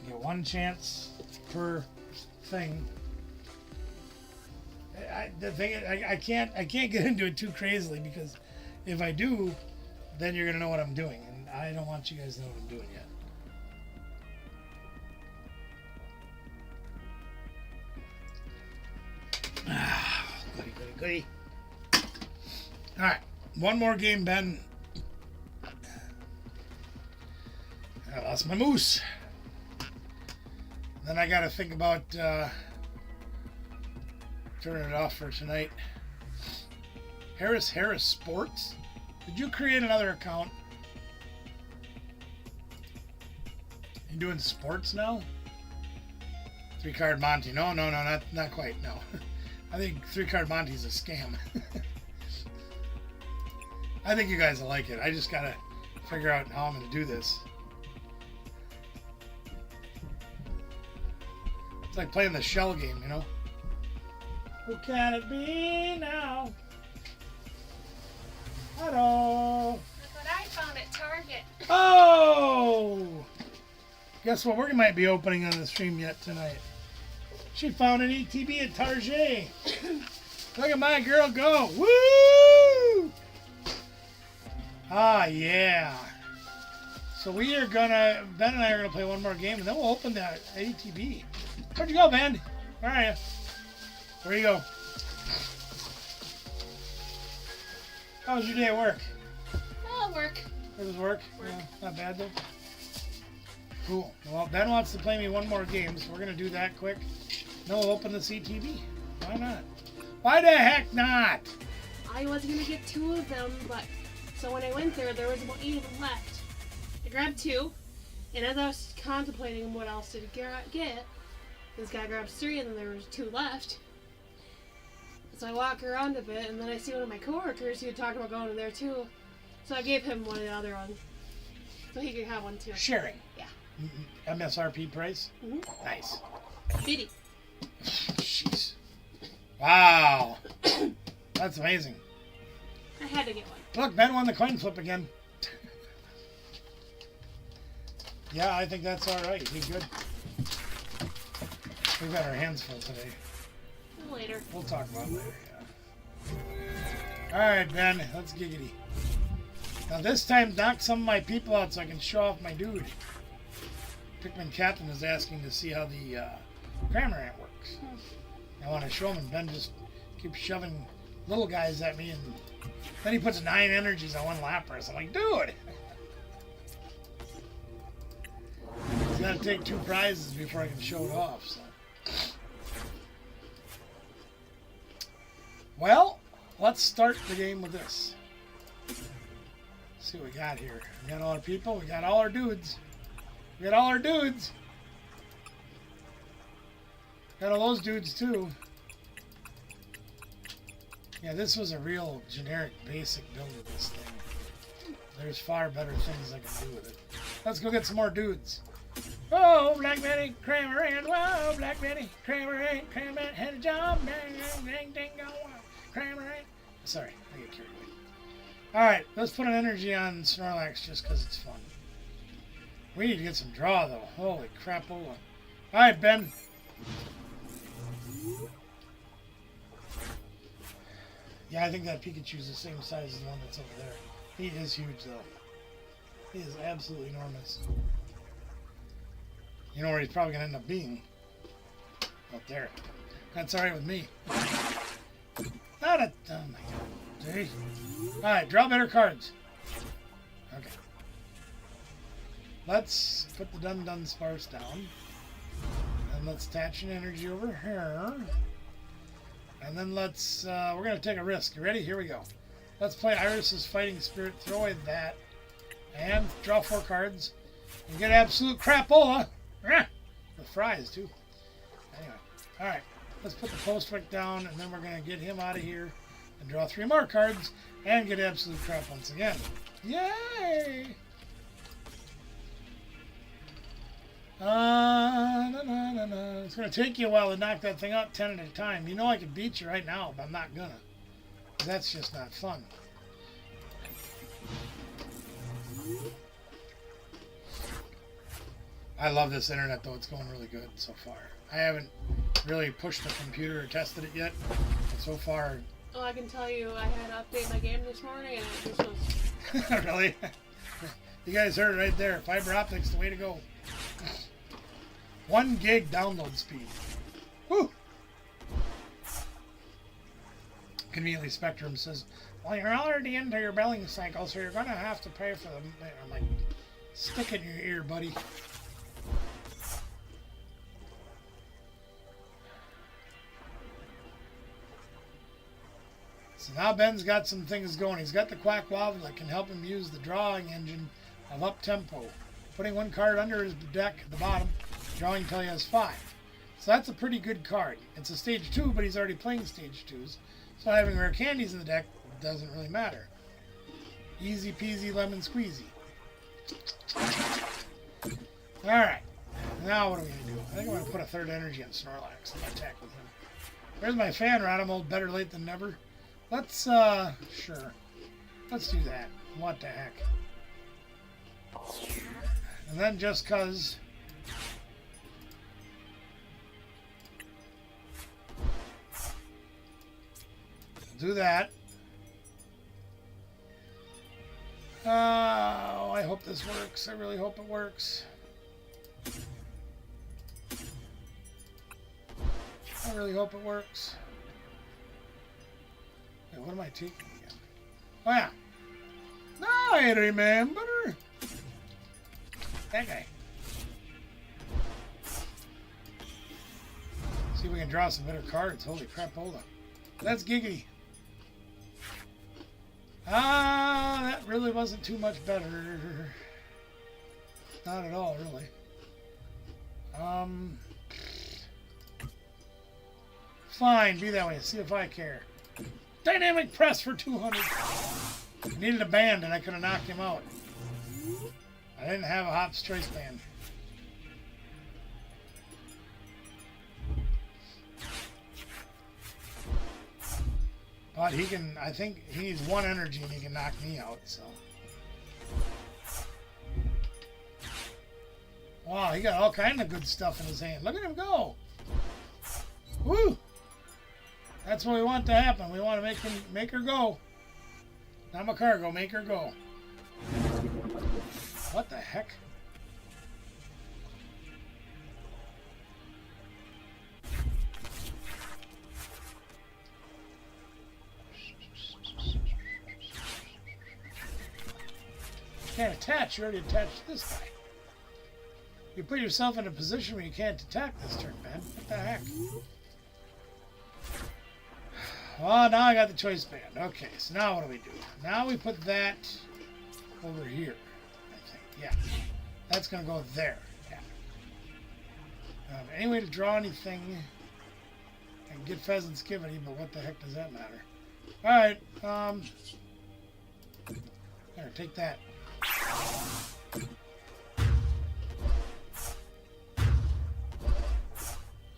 You get one chance per thing. I can't get into it too crazily because if I do, then you're gonna know what I'm doing, and I don't want you guys to know what I'm doing yet. Goody. All right, one more game, Ben. I lost my moose. Then I gotta think about turning it off for tonight. Harris Sports? Did you create another account? You doing sports now? 3-Card Monty. No, not quite, no. I think 3-Card Monty's a scam. I think you guys will like it. I just gotta figure out how I'm gonna do this. It's like playing the shell game, you know? Who can it be now? Hello. Look what I found at Target. Oh! Guess what we might be opening on the stream yet tonight? She found an ETB at Target. Look at my girl go. Woo! Ah, yeah. So we are gonna, Ben and I are gonna play one more game and then we'll open that ATB. Where'd you go, Ben? Where are you? Where you go? How was your day at work? Oh, work. It was work? Yeah, not bad though. Cool. Well, Ben wants to play me one more game, so we're gonna do that quick. Then we'll open the CTV. Why not? Why the heck not? I was gonna get 2 of them, but so when I went there was about 8 of them left. I grabbed 2, and as I was contemplating what else to get, this guy grabs 3, and then there was 2 left. So I walk around a bit, and then I see one of my coworkers who had talked about going in there too. So I gave him one of the other ones, so he could have one too. Sharing. Yeah. MSRP price? Mhm. Nice. Biddy. Jeez. Wow. That's amazing. I had to get one. Look, Ben won the coin flip again. Yeah, I think that's all right. He's good. We've got our hands full today. Later. We'll talk about it later, yeah. All right, Ben, let's giggity. Now this time, knock some of my people out so I can show off my dude. Pikmin Captain is asking to see how the Crammer Ant works. I want to show him, and Ben just keeps shoving little guys at me, and then he puts 9 energies on one lapras. I'm like, dude! He's got to take 2 prizes before I can show it off, so. Well, let's start the game with this. Let's see what we got here. We got all our people. We got all our dudes. We got all our dudes. Got all those dudes too. Yeah, this was a real generic basic build of this thing. There's far better things I can do with it. Let's go get some more dudes. Oh, Black Betty, Crammer Ant, whoa, Black Betty, Crammer Ant had a job, dang, dang, dang, dang, go, Crammer Ant. Sorry, I get carried away. Alright, let's put an energy on Snorlax just because it's fun. We need to get some draw though. Holy crapola. Alright, Ben. Yeah, I think that Pikachu's the same size as the one that's over there. He is huge though. He is absolutely enormous. You know where he's probably going to end up being? Up there. That's alright with me. Not a... Oh my god. See? Alright, draw better cards. Okay. Let's put the Dun Sparse down. And let's attach an energy over here. And then let's... we're going to take a risk. You ready? Here we go. Let's play Iris's Fighting Spirit. Throw in that. And draw 4 cards. And get absolute crapola. With fries too. Anyway, all right. Let's put the Postwick down, and then we're gonna get him out of here and draw 3 more cards and get absolute crap once again. Yay! It's gonna take you a while to knock that thing out 10 at a time. You know I could beat you right now, but I'm not gonna. That's just not fun. I love this internet though, it's going really good so far. I haven't really pushed the computer or tested it yet, but so far... Oh, I can tell you I had to update my game this morning and it just was... Really? You guys heard it right there. Fiber optics, the way to go. 1 gig download speed. Woo! Conveniently Spectrum says, well, you're already into your billing cycle, so you're going to have to pay for them. I'm like, stick it in your ear, buddy. So now Ben's got some things going. He's got the Quack Wobble that can help him use the drawing engine of up tempo. Putting 1 card under his deck at the bottom, drawing until he has 5. So that's a pretty good card. It's a stage 2, but he's already playing stage 2s. So having rare candies in the deck doesn't really matter. Easy peasy lemon squeezy. Alright. Now what are we going to do? I think I'm going to put a third energy on Snorlax and attack with him. Where's my fan rod? I'm old, better late than never. Let's, sure. Let's do that. What the heck? And then just cause... do that. Oh, I hope this works. I really hope it works. I really hope it works. Wait, what am I taking again? Oh yeah. Now I remember. That guy. See if we can draw some better cards. Holy crap, hold on. That's giggity. Ah, that really wasn't too much better. Not at all, really. Fine, be that way. See if I care. Dynamic press for 200. I needed a band and I could have knocked him out. I didn't have a Hop's Choice band. But he can, I think he needs one energy and he can knock me out, so. Wow, he got all kind of good stuff in his hand. Look at him go. Woo! That's what we want to happen. We want to make her go. Not my cargo, make her go. What the heck? Can't attach. You already attached this guy. You put yourself in a position where you can't attack this turn, man. What the heck? Well, now I got the choice band. Okay, so now what do we do? Now we put that over here, I think. Yeah. That's going to go there. Yeah. Any way to draw anything and get Pheasant Skivity, but what the heck does that matter? Alright, there, take that. I'm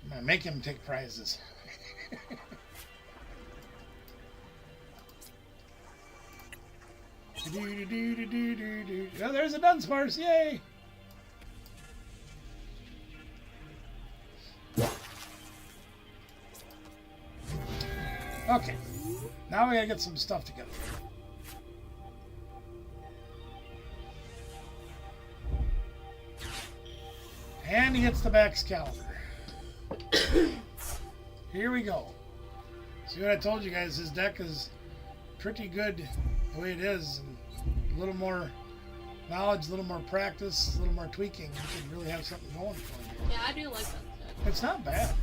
going to make him take prizes. Oh, there's a Dunsparce, yay! Okay, now we gotta get some stuff together. And he gets the back Excalibur. Here we go. See what I told you guys, his deck is pretty good the way it is. And a little more knowledge, a little more practice, a little more tweaking. You can really have something going for you. Yeah, I do like that deck. It's not bad.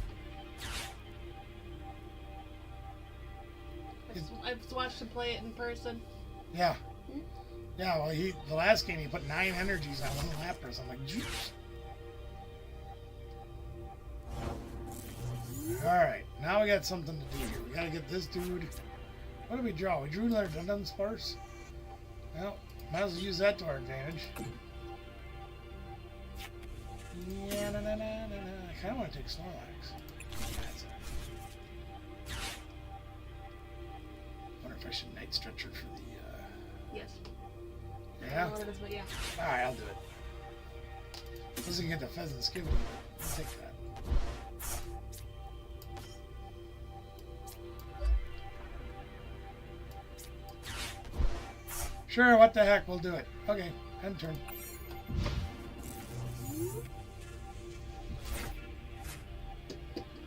I've watched him play it in person. Yeah. Yeah, well, the last game he put 9 energies on one Lapras. I'm like, jeez. Alright, now we got something to do here. We gotta get this dude. What did we draw? We drew another Dunsparce. Well, might as well use that to our advantage. Yeah, I kinda wanna take Snorlax. Wonder if I should Night Stretcher for the Yes. I yeah? don't know what it is, but yeah. Alright, I'll do it. This can get the Pheasant Skivity, but I'll take that. Sure, what the heck, we'll do it. Okay, end turn.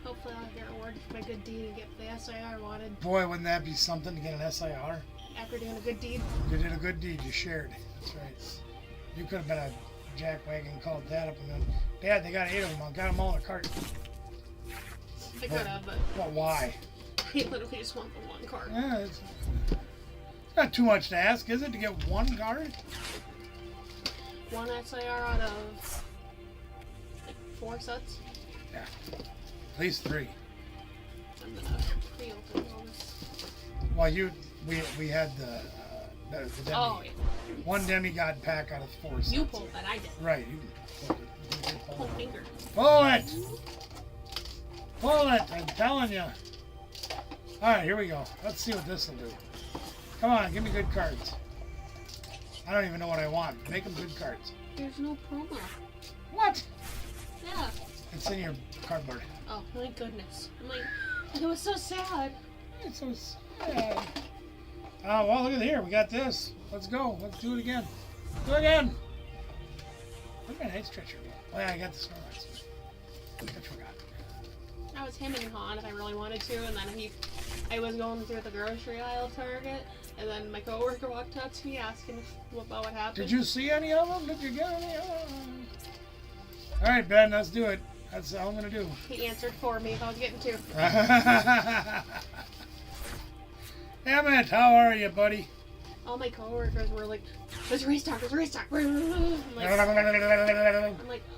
Hopefully I'll get rewarded for my good deed and get the SIR I wanted. Boy, wouldn't that be something to get an SIR? After doing a good deed. You did a good deed, you shared. That's right. You could have been a jackwagon, called that up and gone, Dad, they got 8 of them, I got them all in a cart. I could have, but Well, why? I literally just want the one card. Yeah, it's not too much to ask, is it, to get one card? One SIR out of like 4 sets. Yeah, at least 3. I'm gonna pre-open all this. Well, we had the demi, Oh, yeah. one demigod pack out of 4 sets. You pulled that, I did. Right, you pulled it. You did Whole finger. Pull it! Pull it! I'm telling you. Alright, here we go. Let's see what this will do. Come on, give me good cards. I don't even know what I want. Make them good cards. There's no promo. What? Yeah. It's in your cardboard. Oh, my goodness. I'm like, it was so sad. It's so sad. Oh, well, look at here. We got this. Let's go. Let's do it again. Do it again. Look at my nice treasure. Oh, yeah, I got the Snorlax. I forgot. I was hemming and hawing if I really wanted to, and then I was going through the grocery aisle of Target, and then my coworker walked up to me asking about what happened. Did you see any of them? Did you get any of them? All right, Ben, let's do it. That's all I'm going to do. He answered for me if I was getting two. Emmett, how are you, buddy? All my coworkers were like, there's race talk, there's race talk. I'm like,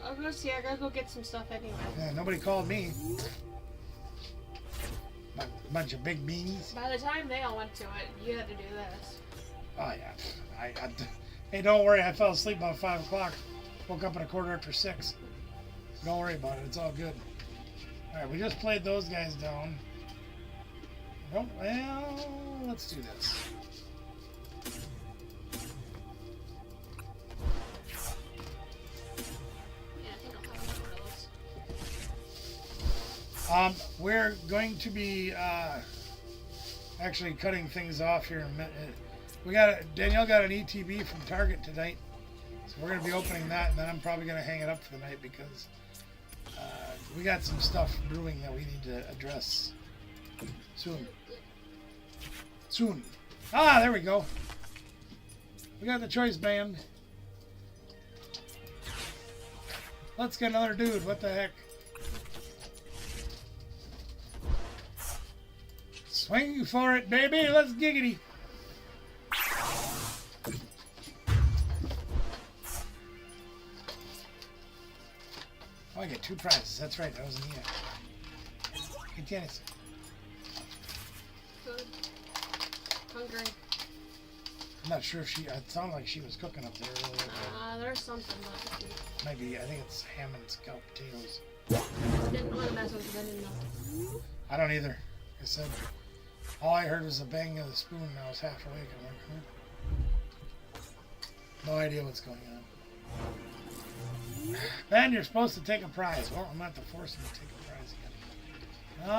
I'll go see, I gotta go get some stuff anyway. Yeah, nobody called me. Bunch of big beanies. By the time they all went to it, you had to do this. Oh, yeah. Hey, don't worry. I fell asleep about 5 o'clock. Woke up at a quarter after 6. Don't worry about it. It's all good. All right, we just played those guys down. Well, let's do this. Yeah, I think I'll have one of those. We're going to be actually cutting things off here in a minute. Danielle got an ETB from Target tonight, so we're going to be opening that, and then I'm probably going to hang it up for the night because we got some stuff brewing that we need to address soon. Ah, there we go. We got the choice band. Let's get another dude. What the heck? Swing for it, baby. Let's giggity. Oh, I get 2 prizes. That's right. That was Nia. Good tennis. Good. Hungry. I'm not sure if she. It sounded like she was cooking up there earlier. There's something, but Maybe. I think it's ham and scalloped potatoes. didn't want to mess with it. I didn't know. I don't either. Like I said, all I heard was the bang of the spoon, and I was half awake. I'm like, huh? No idea what's going on. Ben, you're supposed to take a prize. Well, I'm not to force him to take a prize again. No.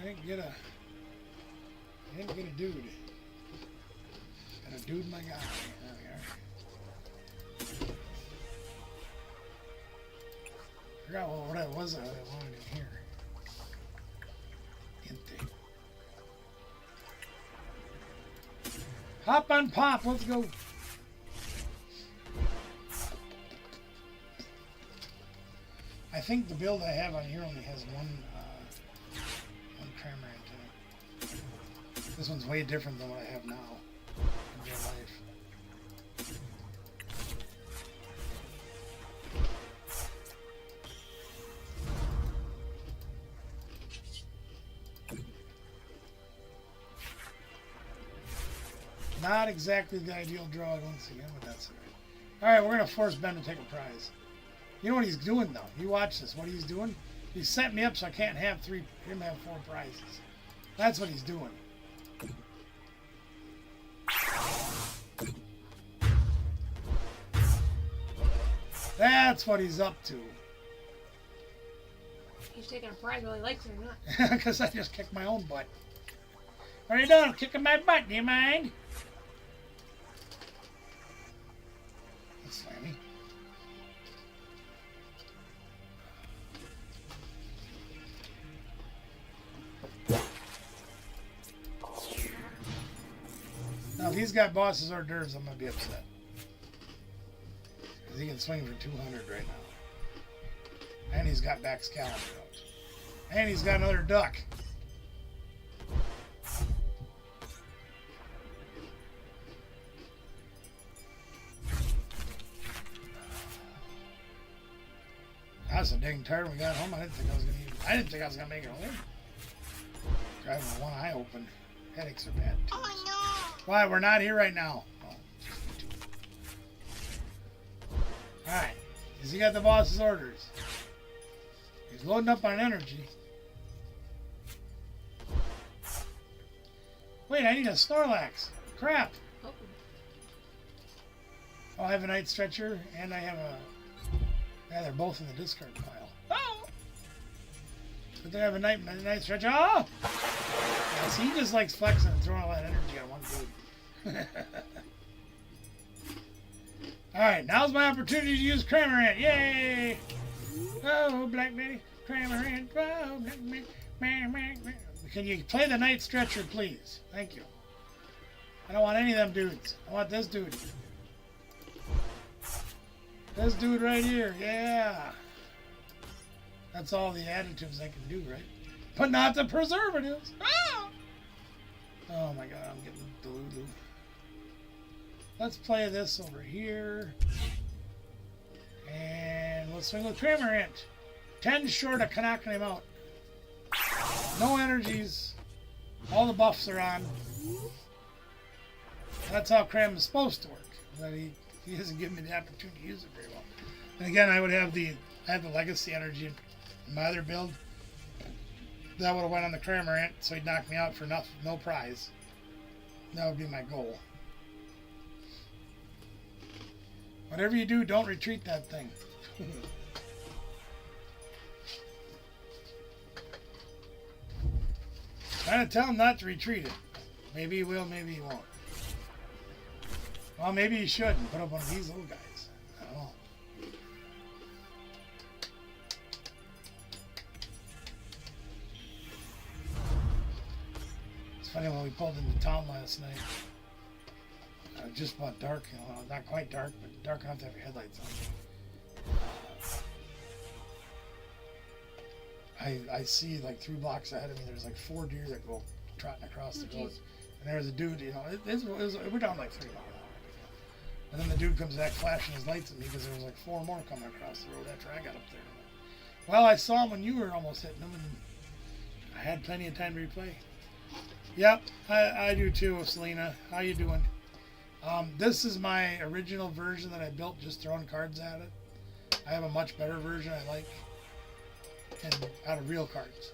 I didn't get a dude. Got a dude, my guy. There we are. Forgot what it was that I wanted in here. Empty. Hop on pop. Let's go. I think the build I have on here only has one cranberry antenna. This one's way different than what I have now in real life. Not exactly the ideal draw once again, but that's all right. All right, we're gonna force Ben to take a prize. You know what he's doing though? You watch this. What he's doing? He's setting me up so I can't have him have 4 prizes. That's what he's doing. That's what he's up to. He's taking a prize whether he likes it or not. Because I just kicked my own butt. What are you doing? Kicking my butt, do you mind? That's slammy. Now, if he's got boss's hors d'oeuvres, I'm going to be upset. Because he can swing for 200 right now. And he's got back scallop out. And he's got another duck. I was so dang tired when we got home. I didn't think I was gonna make it home. Driving with one eye open. Headaches are bad. Too. Oh no! Why? We're not here right now. Oh, all right. Because he got the boss's orders. He's loading up on energy. Wait, I need a Snorlax. Crap. Oh. Oh, I have a Night Stretcher, and I have a... Yeah, they're both in the discard pile. Oh! But they have a Night Stretcher. Oh! Yeah, see, he just likes flexing and throwing all that energy on one dude. Alright, now's my opportunity to use Cramorant. Yay! Oh, Black Betty. Cramorant. Oh, Black Betty. Can you play the Night Stretcher, please? Thank you. I don't want any of them dudes. I want this dude. This dude right here. Yeah. That's all the additives I can do, right? But not the preservatives. Ah! Oh my god, I'm getting deluded. Let's play this over here. And let's swing with Cramorant. 10 short of knocking him out. No energies. All the buffs are on. That's how Cram is supposed to work. But he hasn't given me the opportunity to use it very well. And again, I have the legacy energy in my other build. That would have went on the Cramorant, so he'd knock me out for no prize. That would be my goal. Whatever you do, don't retreat that thing. Trying to tell him not to retreat it. Maybe he will, maybe he won't. Well, maybe he should and put up one of these little guys. I don't know. It's funny when we pulled into town last night. Just about dark, you know, not quite dark, but dark enough to have your headlights on. I see like 3 blocks ahead of me. There's like 4 deer that go trotting across the road, and there's a dude. You know, we're down like 3 miles an hour, and then the dude comes back flashing his lights at me because there was like 4 more coming across the road after I got up there. Well, I saw him when you were almost hitting him, and I had plenty of time to replay. Yep, I do too, Selena. How you doing? This is my original version that I built just throwing cards at it. I have a much better version I like, and out of real cards.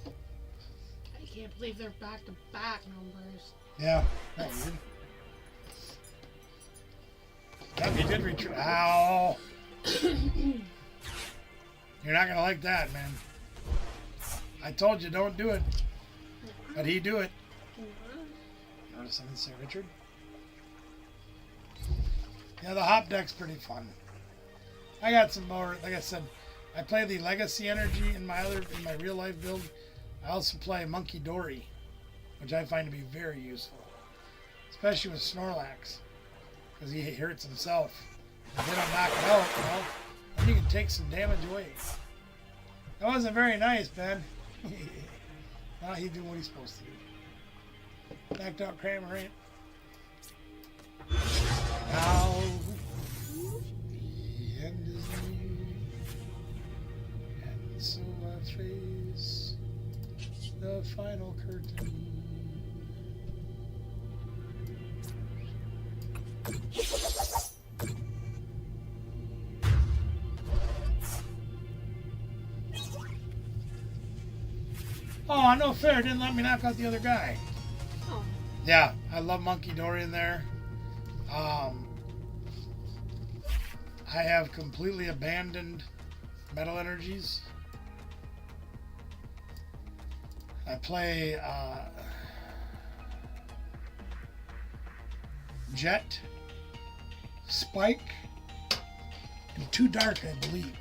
I can't believe they're back-to-back numbers. Yeah, that weird. Yep, you did retreat. Ow! You're not gonna like that, man. I told you don't do it, but he do it. Notice something, say Richard? Yeah, the hop deck's pretty fun. I got some more, like I said, I play the legacy energy in my real life build. I also play Monkey Dory, which I find to be very useful, especially with Snorlax, because he hurts himself. If they don't knock it out, well, then you can take some damage away. That wasn't very nice, Ben. Now he's doing what he's supposed to do. Knocked out Cramorant. Now the end is near, and so I face the final curtain. Oh, no fair! Didn't let me knock out the other guy. Oh. Yeah, I love Monkey Dory in there. I have completely abandoned metal energies. I play Jet, Spike, and Too Dark, I believe.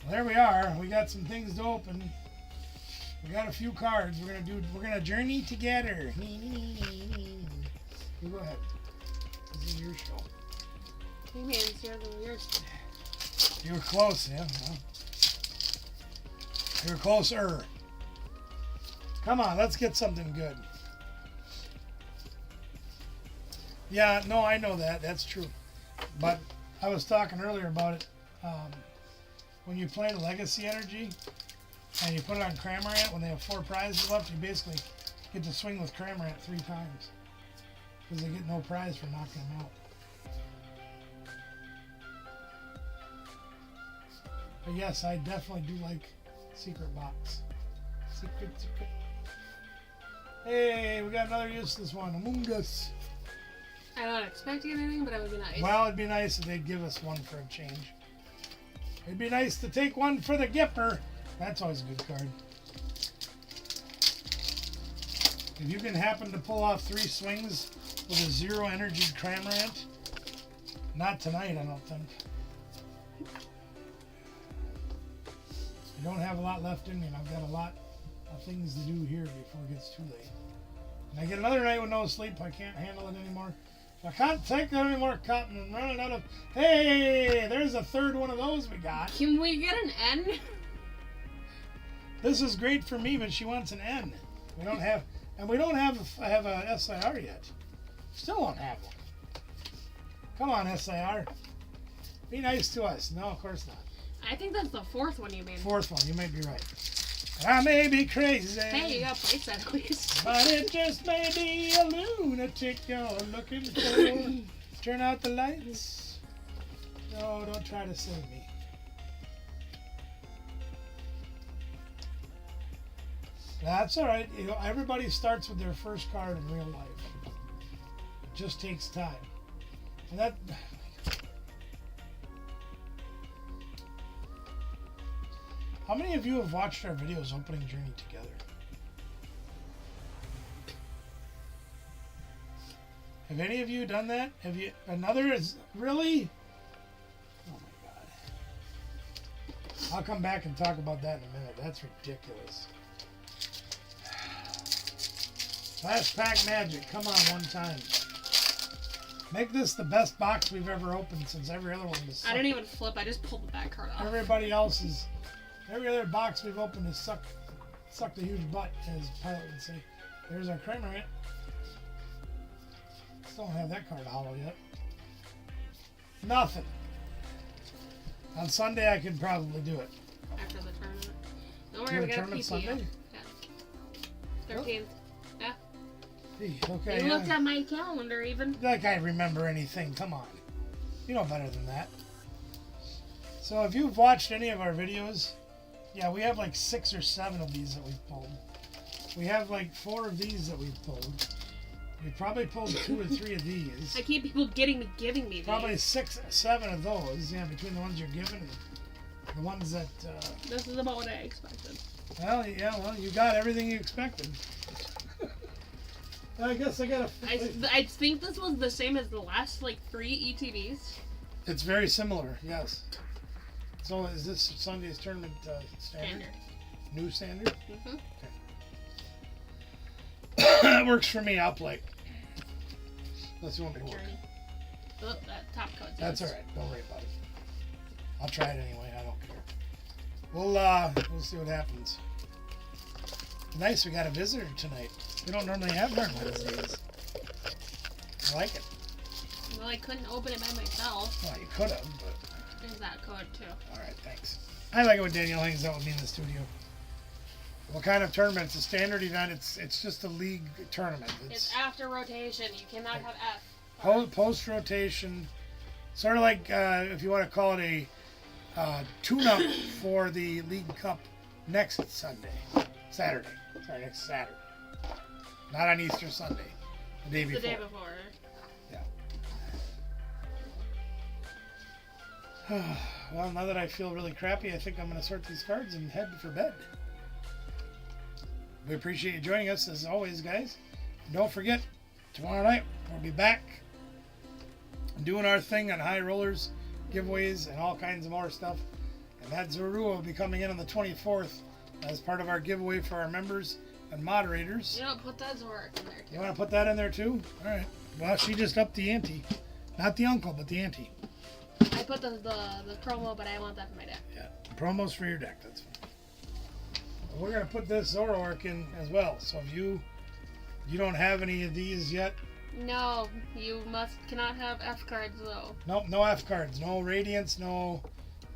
Well, there we are. We got some things to open. We got a few cards. We're gonna journey together. You go ahead. This is your show. Hey man, it's yours. You were close, yeah. Well, you were closer. Come on, let's get something good. Yeah, no, I know that. That's true. But I was talking earlier about it. When you play the Legacy Energy and you put it on Cramorant, when they have 4 prizes left, you basically get to swing with Cramorant 3 times. Because they get no prize for knocking them out. But yes, I definitely do like Secret Box. Secret. Hey, we got another useless one. Among Us. I don't expect anything, but it would be nice. Well, it'd be nice if they'd give us one for a change. It'd be nice to take one for the Gipper. That's always a good card. If you can happen to pull off 3 swings with a 0 energy Cramorant, not tonight, I don't think. I don't have a lot left in me, and I've got a lot of things to do here before it gets too late. And I get another night with no sleep. I can't handle it anymore. I can't take it anymore, Cotton. I'm running out of... Hey, there's a third one of those we got. Can we get an N? This is great for me, but she wants an N. We don't have... And we don't have a SIR yet. Still don't have one. Come on, SIR. Be nice to us. No, of course not. I think that's the 4th one you made. 4th one. You might be right. I may be crazy. Hey, you got place at least. But it just may be a lunatic you're looking for. Turn out the lights. No, don't try to save me. That's all right. You know, everybody starts with their first card in real life. It just takes time. And that... How many of you have watched our videos opening Journey together? Have any of you done that? Have you? Another is really? Oh my god! I'll come back and talk about that in a minute. That's ridiculous. Flash pack magic, come on, one time. Make this the best box we've ever opened since every other one was. I didn't even flip. I just pulled the back card off. Everybody else's. Every other box we've opened has sucked a huge butt, as Pilot would say. There's our Cramorant. Still don't have that card hollow yet. Nothing. On Sunday I could probably do it. After the tournament. Don't Do worry, you we have a got a tournament PTO. Sunday? Yeah. 13th. Yeah. Gee, okay. You looked at my calendar even. Like I remember anything. Come on. You know better than that. So if you've watched any of our videos, yeah, we have like 6 or 7 of these that we've pulled. We have like 4 of these that we've pulled. We probably pulled 2 or 3 of these. I keep people giving me these. Probably 6, 7 of those. Yeah, between the ones you're given and the ones that. This is about what I expected. Well, yeah, well, you got everything you expected. I guess I gotta. I think this was the same as the last like 3 ETBs. It's very similar. Yes. So is this Sunday's tournament standard? New standard? Mm-hmm. That works for me. I'll play. Unless you want me to work. Oh, that top coat. That's all right. Don't worry about it. I'll try it anyway. I don't care. We'll see what happens. Nice. We got a visitor tonight. We don't normally have her on Wednesdays. I like it. Well, I couldn't open it by myself. Well, you could have, but. There's that code too. All right, thanks. I like it when Danielle hangs out with me in the studio. What kind of tournament? It's a standard event. It's just a league tournament. It's after rotation. You cannot have F. Post rotation, sort of like if you want to call it a tune-up for the League Cup next Saturday. Sorry, next Saturday. Not on Easter Sunday. The day before. The day before. Yeah. Well, now that I feel really crappy, I think I'm going to sort these cards and head for bed. We appreciate you joining us as always, guys. And don't forget, tomorrow night we'll be back doing our thing on high rollers, giveaways, and all kinds of more stuff. And that Zorua will be coming in on the 24th as part of our giveaway for our members and moderators. You know, put that Zorak in there too. You want to put that in there too? All right. Well, she just upped the ante. Not the uncle, but the ante. I put the promo, but I want that for my deck. Yeah, promos for your deck. That's fine. We're gonna put this Zoroark in as well. So if you don't have any of these yet. No, you cannot have F cards though. Nope, no F cards, no Radiance, no.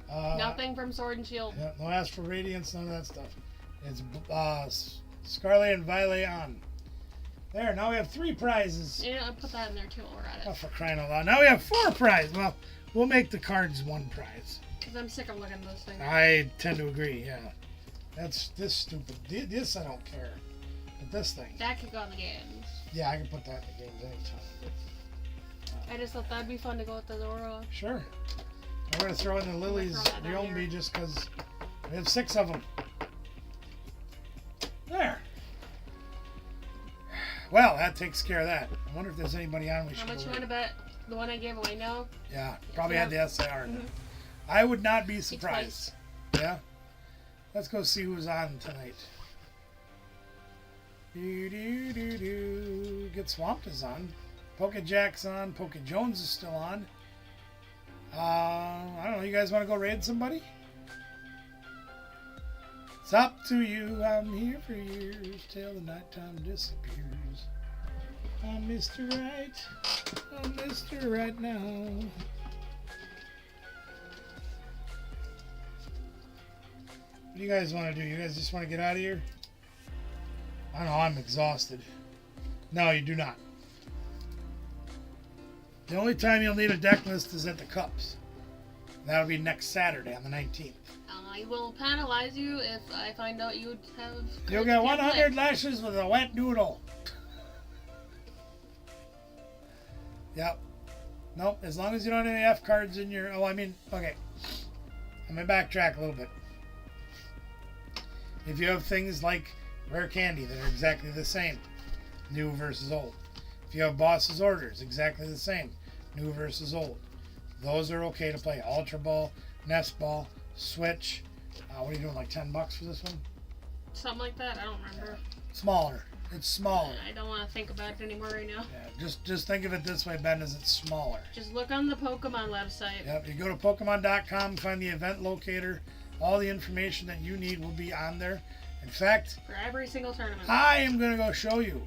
Nothing from Sword and Shield. Yeah, no Astral Radiance, none of that stuff. It's Scarlet and Violet on. There, now we have 3 prizes. Yeah, I put that in there too while we're at Oh, it. for crying out loud! Now we have 4 prizes. Well, we'll make the cards 1 prize. Because I'm sick of looking at those things. I tend to agree. Yeah, that's this stupid. This I don't care, but this thing. That could go in the games. Yeah, I can put that in the games anytime. I just thought that'd be fun to go with the Zora. Sure. I'm gonna throw in the Lily's throw that down Ryombi here. just because we have 6 of them. There. Well, that takes care of that. I wonder if there's anybody on we How should. much go you want to with. bet? The one I gave away now? Yeah, probably had the SIR. in it. Mhm. I would not be twice. surprised. Yeah. Let's go see who's on tonight. Get Swamped is on. Poke Jack's on. Poke Jones is still on. I don't know. You guys want to go raid somebody? It's up to you. I'm here for years till the nighttime disappears. I'm Mr. Right. I'm Mr. Right now. What do you guys want to do? You guys just want to get out of here? I don't know. I'm exhausted. No, you do not. The only time you'll need a deck list is at the Cups. That'll be next Saturday on the 19th. I will penalize you if I find out you have. You'll get 100 lashes with a wet noodle. Yep. Nope. As long as you don't have any F cards in your. Oh, I mean, okay. I'm gonna backtrack a little bit. If you have things like rare candy that are exactly the same, new versus old. If you have boss's orders, exactly the same, new versus old. Those are okay to play. Ultra Ball, Nest Ball, Switch. What are you doing? Like $10 for this one? Something like that. I don't remember. Smaller. It's smaller. I don't want to think about it anymore right now. Yeah, just think of it this way, Ben, as it's smaller. Just look on the Pokemon website. Yep, you go to Pokemon.com, find the event locator. All the information that you need will be on there. In fact, For every single tournament. I am going to go show you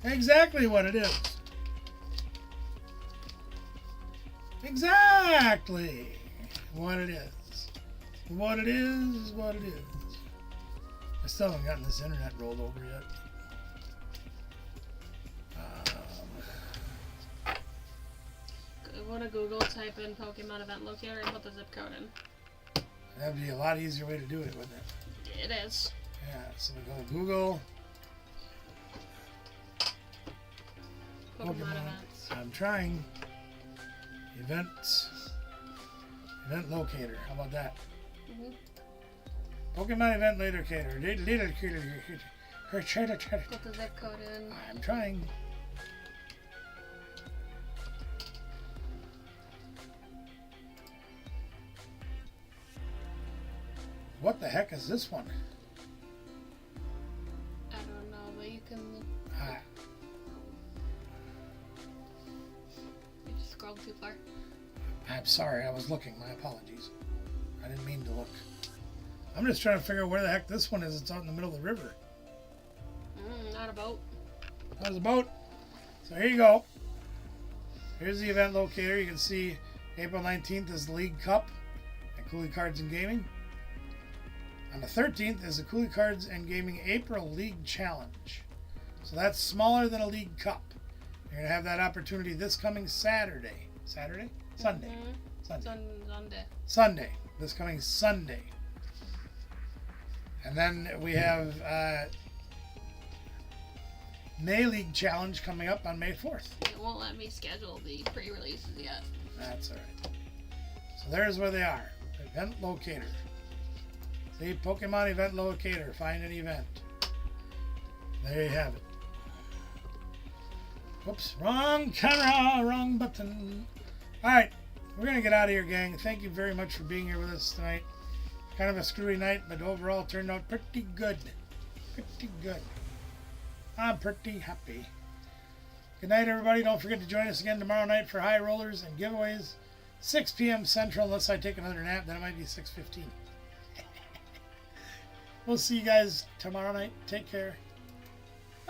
exactly what it is. Exactly what it is. What it is what it is. I still haven't gotten this internet rolled over yet. Go to Google, type in Pokemon event locator, and put the zip code in. That'd be a lot easier way to do it, wouldn't it? It is. Yeah, so we go to Google. Pokemon Pokemon. events. I'm trying. Events. Event locator. How about that? Mhm. Pokemon event locator. Put the zip code in. I'm trying. What the heck is this one? I don't know, but you can. Ah, You just scrolled too far. I'm sorry, I was looking. My apologies. I didn't mean to look. I'm just trying to figure out where the heck this one is. It's out in the middle of the river. Not a boat. That was a boat. So here you go. Here's the event locator. You can see April 19th is the League Cup at Cooley Cards and Gaming. On the 13th is the Cooley Cards and Gaming April League Challenge. So that's smaller than a League Cup. You're going to have that opportunity this coming Saturday. Saturday? Sunday. Mhm. Sunday. Sunday. Sunday. This coming Sunday. And then we have May League Challenge coming up on May 4th. It won't let me schedule the pre-releases yet. That's alright. So there's where they are. Event locator. See, Pokemon event locator. Find an event. There you have it. Whoops. Wrong camera. Wrong button. Alright. We're going to get out of here, gang. Thank you very much for being here with us tonight. Kind of a screwy night, but overall turned out pretty good. Pretty good. I'm pretty happy. Good night, everybody. Don't forget to join us again tomorrow night for High Rollers and giveaways. 6 p.m. Central, unless I take another nap. Then it might be 6:15. We'll see you guys tomorrow night. Take care.